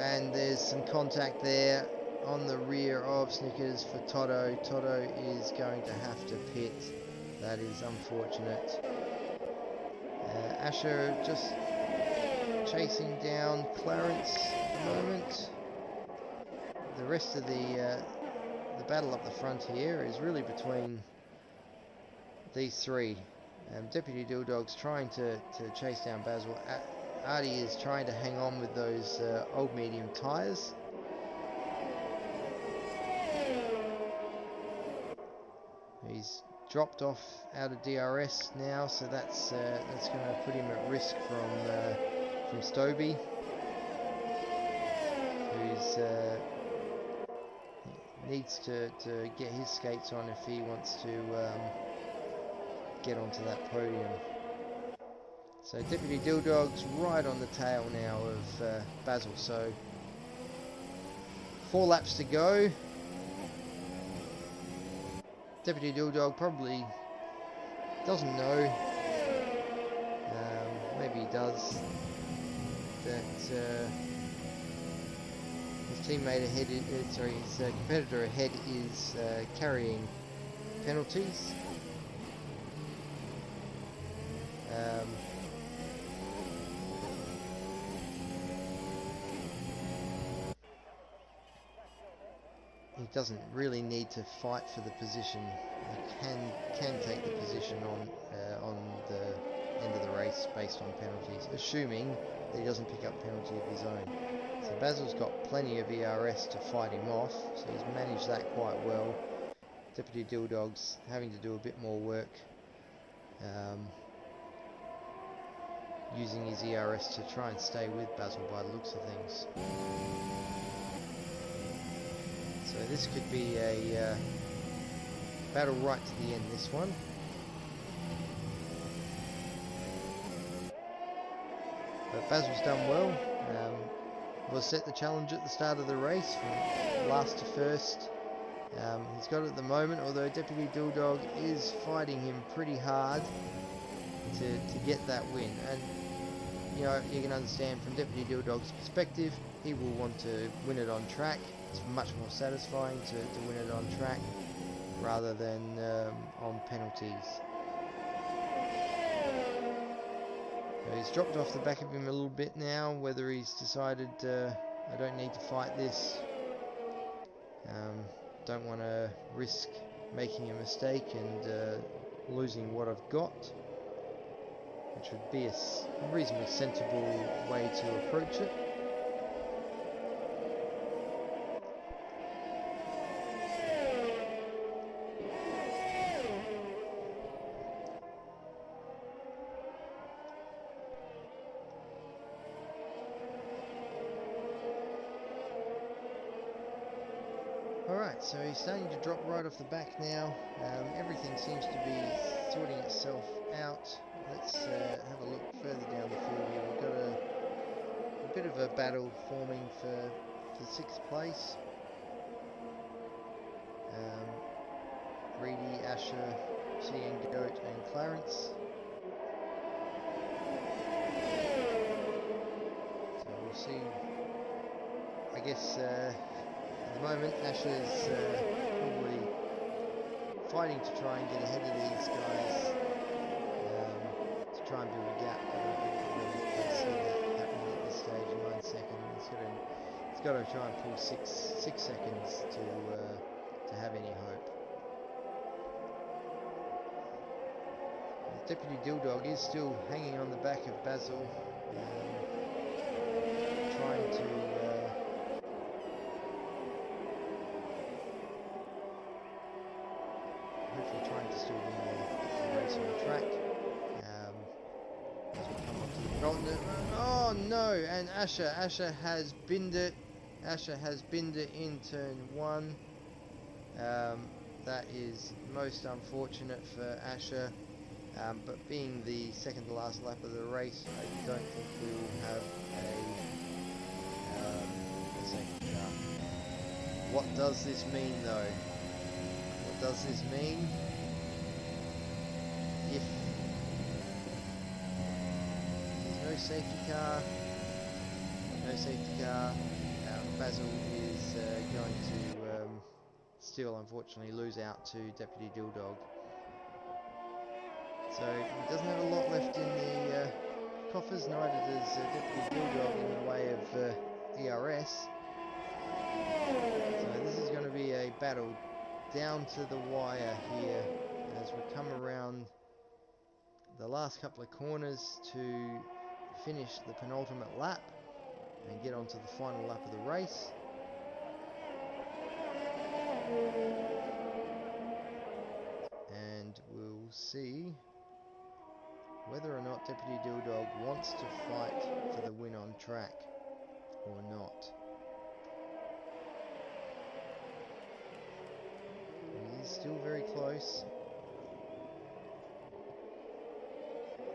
And there's some contact there on the rear of Snickers for Toto. Toto is going to have to pit. That is unfortunate. Asher just chasing down Clarence at the moment. The rest of the battle up the front here is really between these three. Deputy Dilldog's trying to chase down Basil. Artie is trying to hang on with those old medium tyres. He's dropped off out of DRS now, so that's going to put him at risk from Stobie, who's needs to get his skates on if he wants to get onto that podium. So Deputy Dilldog's right on the tail now of Basil. So 4 laps to go. Deputy Dilldog probably doesn't know, maybe he does, that his teammate ahead, his competitor ahead is carrying penalties. He doesn't really need to fight for the position. He can take the position on the end of the race based on penalties, assuming that he doesn't pick up a penalty of his own. So Basil's got plenty of ERS to fight him off, so he's managed that quite well. Deputy Dilldog's having to do a bit more work, using his ERS to try and stay with Basil by the looks of things. So this could be a battle right to the end, this one. But Basil's done well. Was set the challenge at the start of the race from last to first. He's got it at the moment, although Deputy Dilldog is fighting him pretty hard to get that win. And you know, you can understand from Deputy Dilldog's perspective, he will want to win it on track. It's much more satisfying to win it on track rather than on penalties. So he's dropped off the back of him a little bit now, whether he's decided I don't need to fight this, don't want to risk making a mistake and losing what I've got, which would be a reasonably sensible way to approach it. Alright, so he's starting to drop right off the back now. Everything seems to be sorting itself out. Let's have a look further down the field here. We've got a bit of a battle forming for 6th place. Reedy, Asher, Cheyenne Goat and Clarence. So we'll see. I guess at the moment Asher's probably fighting to try and get ahead of these guys, to try and build a gap, but I don't really see that happening at this stage. 9 seconds. He's got to try and pull six seconds to have any hope. Deputy Dilldog is still hanging on the back of Basil, trying to hopefully trying to still win the race on the track. As we come up to the oh no! And Asher has binned it. Asher has binned it in turn 1. That is most unfortunate for Asher. But being the second to last lap of the race, I don't think we will have a second car. What does this mean though? What does this mean? If there's no safety car, Basil is going to still unfortunately lose out to Deputy Dilldog. So he doesn't have a lot left in the coffers, neither does Deputy Dilldog in the way of ERS. So this is going to be a battle down to the wire here as we come around the last couple of corners to finish the penultimate lap and get onto the final lap of the race. And we'll see whether or not Deputy Dilldog wants to fight for the win on track or not. He is still very close.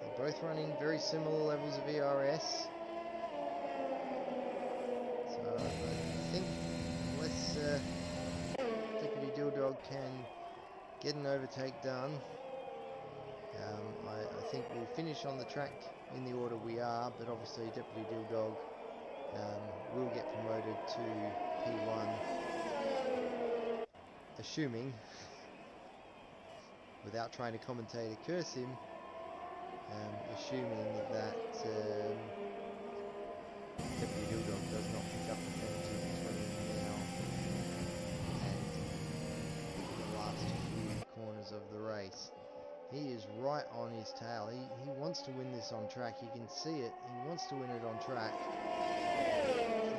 They're both running very similar levels of ERS. So I think unless Deputy Dilldog can get an overtake done, I think we'll finish on the track in the order we are, but obviously Deputy Dilldog will get promoted to P1, assuming, without trying to commentate or curse him, assuming that Deputy Dilldog does not pick up the penalty between now and the last few corners of the race. He is right on his tail. He wants to win this on track. You can see it. He wants to win it on track.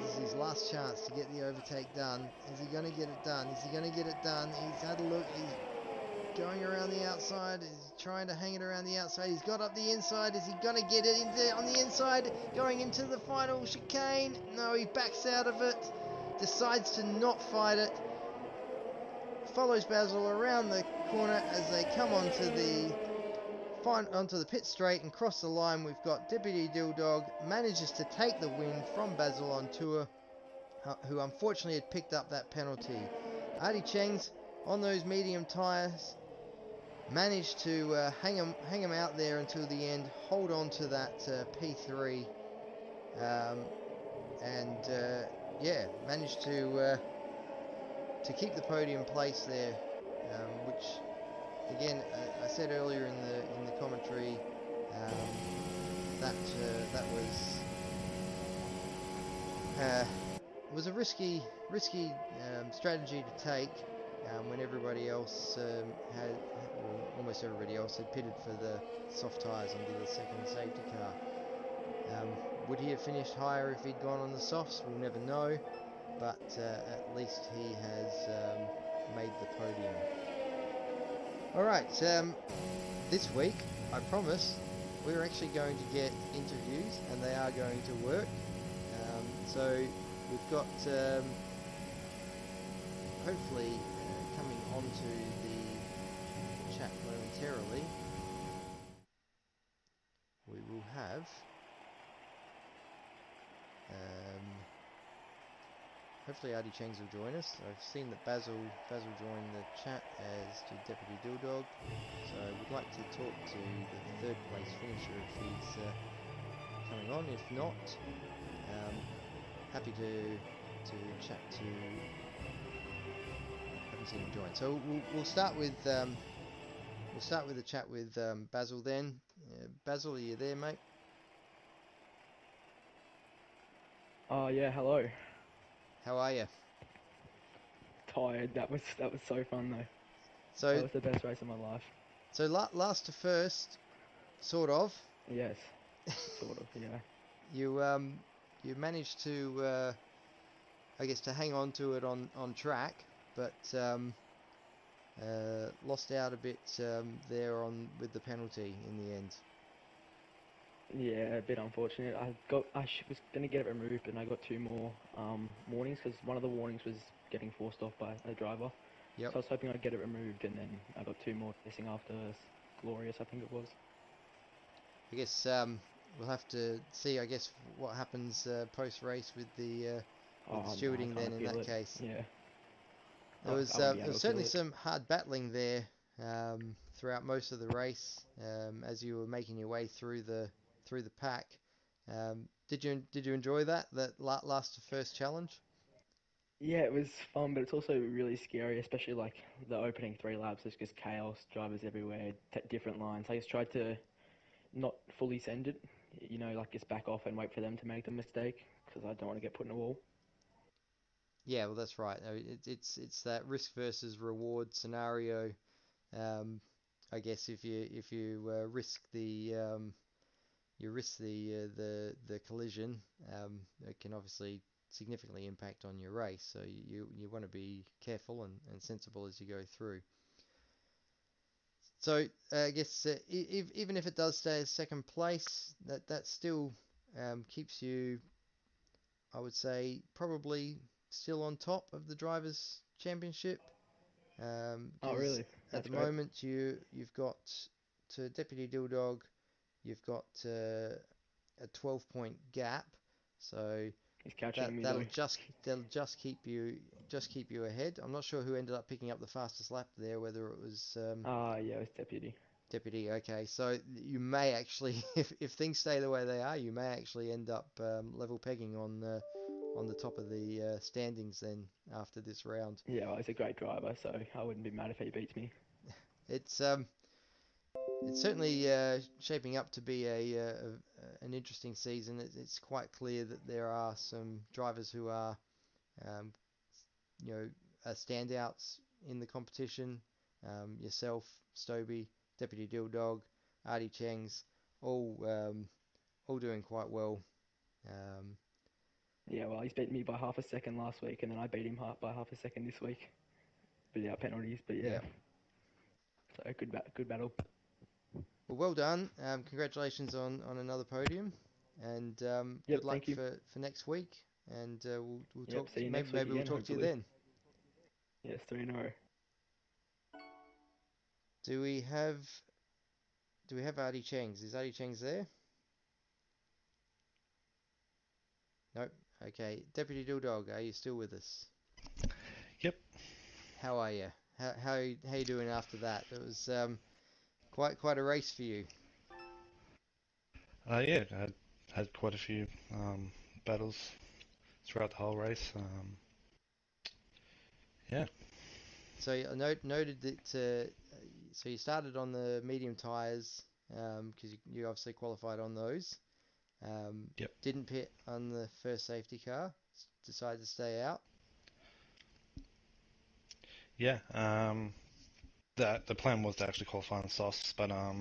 This is his last chance to get the overtake done. Is he going to get it done? Is he going to get it done? He's had a look. He's going around the outside. He's trying to hang it around the outside. He's got up the inside. Is he going to get it on the inside? Going into the final chicane. No, he backs out of it. Decides to not fight it. Follows Basil around the corner as they come onto the pit straight and cross the line. We've got Deputy Dilldog manages to take the win from Basil on tour, who unfortunately had picked up that penalty. Artie Cheng's on those medium tyres managed to hang him out there until the end, hold on to that P3, yeah, managed to keep the podium place there, which again I said earlier in the commentary, that was a risky strategy to take when everybody else almost everybody else had pitted for the soft tyres onto the second safety car. Would he have finished higher if he'd gone on the softs? We'll never know, but at least he has made the podium. Alright, this week, I promise, we're actually going to get interviews, and they are going to work. So we've got, hopefully, coming onto the chat momentarily, we will have hopefully Artie Changs will join us. I've seen that Basil joined the chat, as did Deputy Dilldog. So I would like to talk to the third place finisher if he's coming on. If not, happy to chat to. Haven't seen him join. So we'll start with the chat with Basil then. Basil, are you there, mate? Oh yeah, hello. How are you? Tired. That was so fun though. That So was the best race of my life. last to first, sort of. Yes, sort of. Yeah. You managed to I guess to hang on to it on track, but lost out a bit there on with the penalty in the end. Yeah, a bit unfortunate. Was gonna get it removed, and I got two more warnings because one of the warnings was getting forced off by a driver. Yep. So I was hoping I'd get it removed, and then I got two more missing after Glorious, I think it was. I guess we'll have to see. I guess what happens post race with the Oh no, I stewarding then can't in appeal that it. case. Yeah. There I wouldn't be able was to appeal certainly it. some hard battling there throughout most of the race as you were making your way through the pack. Did you enjoy that last to first challenge? Yeah, it was fun, but it's also really scary, especially like the opening three laps. There's just chaos, drivers everywhere, different lines. I just tried to not fully send it, like just back off and wait for them to make the mistake because I don't want to get put in a wall. Yeah, well that's right. No, it's that risk versus reward scenario. Um, I guess if you risk the collision, it can obviously significantly impact on your race. So you want to be careful and sensible as you go through. So I guess even if it does stay as second place, that still keeps you, I would say, probably still on top of the drivers' championship. Oh, Because really? at That's the great. moment you've got to Deputy Dilldog, you've got a 12-point gap, so He's catching me though. that'll just keep you ahead. I'm not sure who ended up picking up the fastest lap there, whether it was Ah, yeah, it's Deputy. Deputy. Okay, so you may actually, if things stay the way they are, you may actually end up level pegging on the top of the standings then after this round. Yeah, well, he's a great driver, so I wouldn't be mad if he beats me. It's it's certainly shaping up to be an interesting season. It's quite clear that there are some drivers who are, um, standouts in the competition. Yourself, Stoby, Deputy Dilldog, Artie Changs, all all doing quite well. Um, Yeah, well, he's beaten me by half a second last week, and then I beat him by half a second this week without penalties. But yeah, yeah. so good battle. Well done. Congratulations on another podium, and good Yep, luck thank you. for next week. And we'll Yep, talk. see you next week Maybe we'll again, talk to you hopefully. then. Yes, three in a row. Do we have Artie Changs? Is Artie Changs there? Nope. Okay. Deputy Dilldog, are you still with us? Yep. How are you? How you doing after that? It was quite a race for you. Yeah, I had quite a few battles throughout the whole race. Yeah. So I noted that. So you started on the medium tires because you obviously qualified on those. Yep. Didn't pit on the first safety car. Decided to stay out. Yeah. The plan was to actually qualify on softs, but a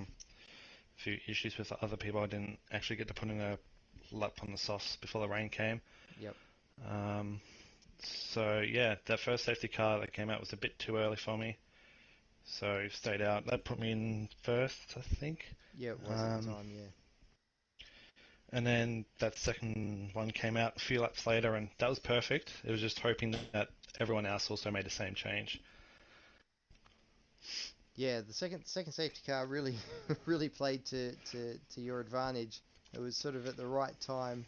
few issues with other people. I didn't actually get to put in a lap on the softs before the rain came. Yep. Um, so yeah, that first safety car that came out was a bit too early for me. So I stayed out. That put me in first, I think. Yeah, it was at the time. Yeah. And then that second one came out a few laps later, and that was perfect. It was just hoping that everyone else also made the same change. Yeah, the second safety car really really played to your advantage. It was sort of at the right time,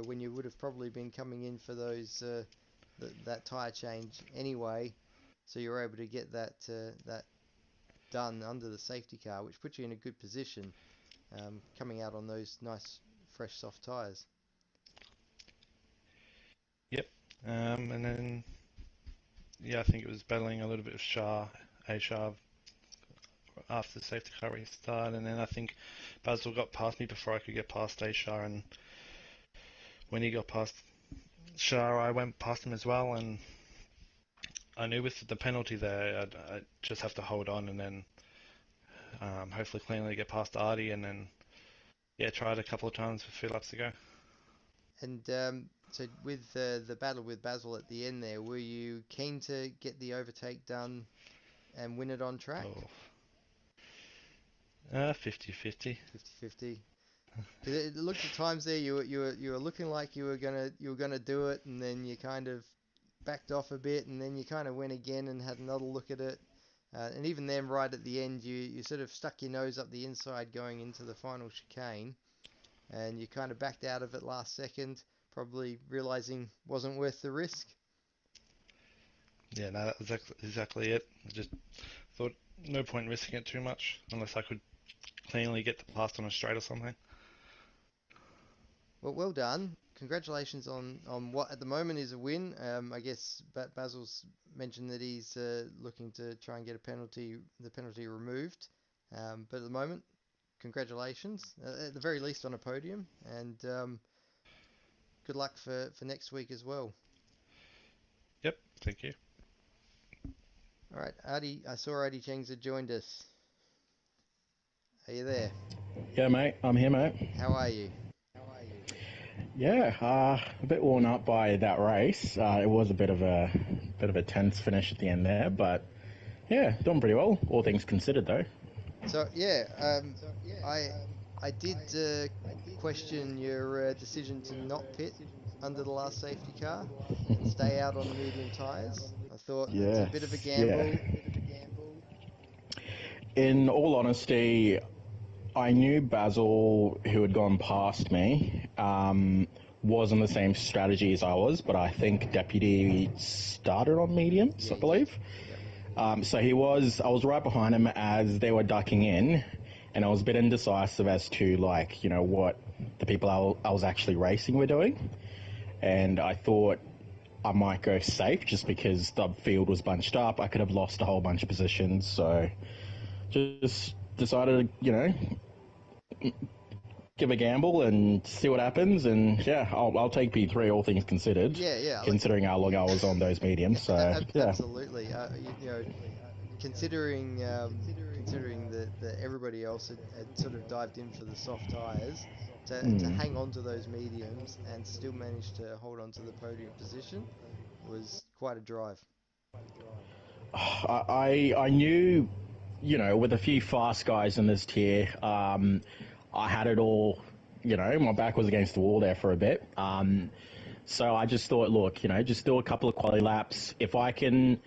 when you would have probably been coming in for those that tyre change anyway, so you're able to get that done under the safety car, which puts you in a good position coming out on those nice fresh soft tyres. Yep. And then I think it was battling a little bit of A-Shar after the safety car restart, and then I think Basil got past me before I could get past A-Shar, and when he got past Shar, I went past him as well, and I knew with the penalty there, I'd just have to hold on and then hopefully cleanly get past Artie, and then try it a couple of times with a few laps to go. And so with the battle with Basil at the end there, were you keen to get the overtake done and win it on track? 50-50. 50-50. Because it looked at times there you were looking like you were gonna do it, and then you kind of backed off a bit, and then you kind of went again and had another look at it. And even then, right at the end, you sort of stuck your nose up the inside going into the final chicane, and you kind of backed out of it last second, probably realizing wasn't worth the risk. Yeah, no, that was exactly it. I just thought no point risking it too much unless I could cleanly get past on a straight or something. Well done. Congratulations on what at the moment is a win. I guess Basil's mentioned that he's looking to try and get the penalty removed. But at the moment, congratulations. At the very least on a podium, and good luck for next week as well. Yep, thank you. All right, Artie, I saw Artie Cheng's had joined us. Are you there? Yeah, mate, I'm here, mate. How are you? Yeah, a bit worn up by that race. It was a bit of a tense finish at the end there, but yeah, doing pretty well, all things considered, though. So yeah, I did question your decision to not pit under the last safety car and stay out on the medium tyres. I thought it's a bit of a gamble. In all honesty, I knew Basil, who had gone past me, was on the same strategy as I was, but I think Deputy started on mediums, I believe. Yep. So I was right behind him as they were ducking in, and I was a bit indecisive as to, what the people I was actually racing were doing. And I thought I might go safe just because the field was bunched up. I could have lost a whole bunch of positions, so just decided to, give a gamble and see what happens. And yeah, I'll take P3, all things considered. Yeah. Considering how long I was on those mediums, so yeah. Absolutely. Considering that everybody else had sort of dived in for the soft tyres, to hang on to those mediums and still manage to hold on to the podium position was quite a drive. I knew, with a few fast guys in this tier, I had it all, my back was against the wall there for a bit. So I just thought, look, just do a couple of quali laps. If I can,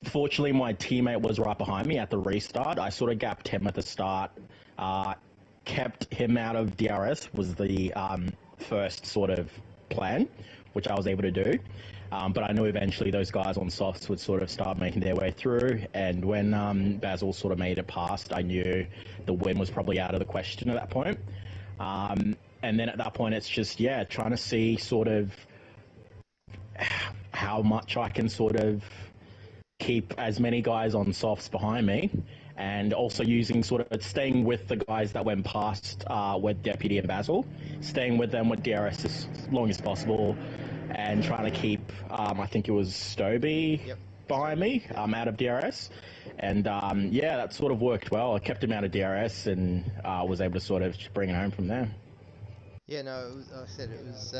fortunately, my teammate was right behind me at the restart. I sort of gapped him at the start, kept him out of DRS was the first sort of plan, which I was able to do. But I knew eventually those guys on softs would sort of start making their way through. And when Basil sort of made it past, I knew the win was probably out of the question at that point. And then at that point, it's just, trying to see sort of how much I can sort of keep as many guys on softs behind me, and also using sort of staying with the guys that went past with Deputy and Basil, staying with them with DRS as long as possible, and trying to keep, I think it was Stoby behind me, out of DRS. And that sort of worked well. I kept him out of DRS and was able to sort of bring it home from there. Yeah, no, like I said, it was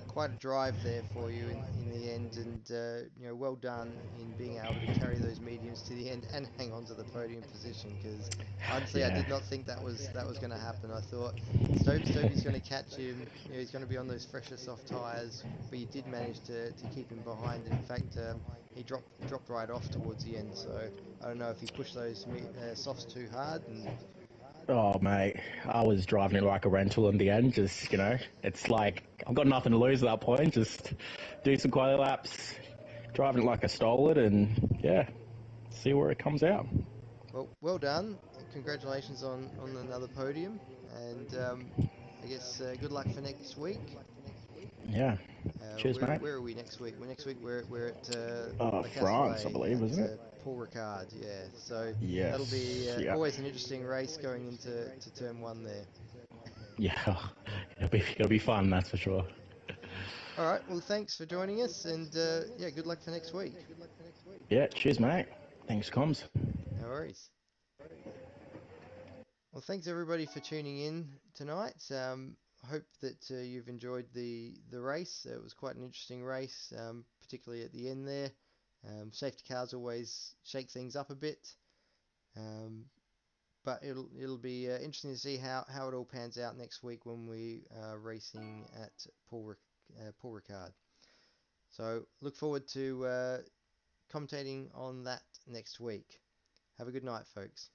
quite a drive there for you in the end, and well done in being able to carry those mediums to the end and hang on to the podium position. Because honestly, I did not think that was going to happen. I thought Stoby's going to catch him. He's going to be on those fresher soft tyres, but you did manage to keep him behind. And in fact, he dropped right off towards the end. So I don't know if he pushed those softs too hard and Oh, mate, I was driving it like a rental in the end. Just, it's like I've got nothing to lose at that point. Just do some quality laps, driving it like I stole it, and yeah, see where it comes out. Well done. Congratulations on another podium, and I guess good luck for next week. Yeah. Cheers, mate. Where are we next week? We're at Le France, I Castellet believe, at isn't it? Paul Ricard. Yeah, so that'll be Yes. Yeah. always an interesting race going into turn one there. Yeah. It'll be fun, that's for sure. All right. Well, thanks for joining us, and yeah, good luck for next week. Yeah. Cheers, mate. Thanks, comms. No worries. Well, thanks everybody for tuning in tonight. I hope that you've enjoyed the race. It was quite an interesting race, particularly at the end there. Safety cars always shake things up a bit, um, but it'll be interesting to see how it all pans out next week when we are racing at Paul Ricard. So look forward to commentating on that next week. Have a good night, folks.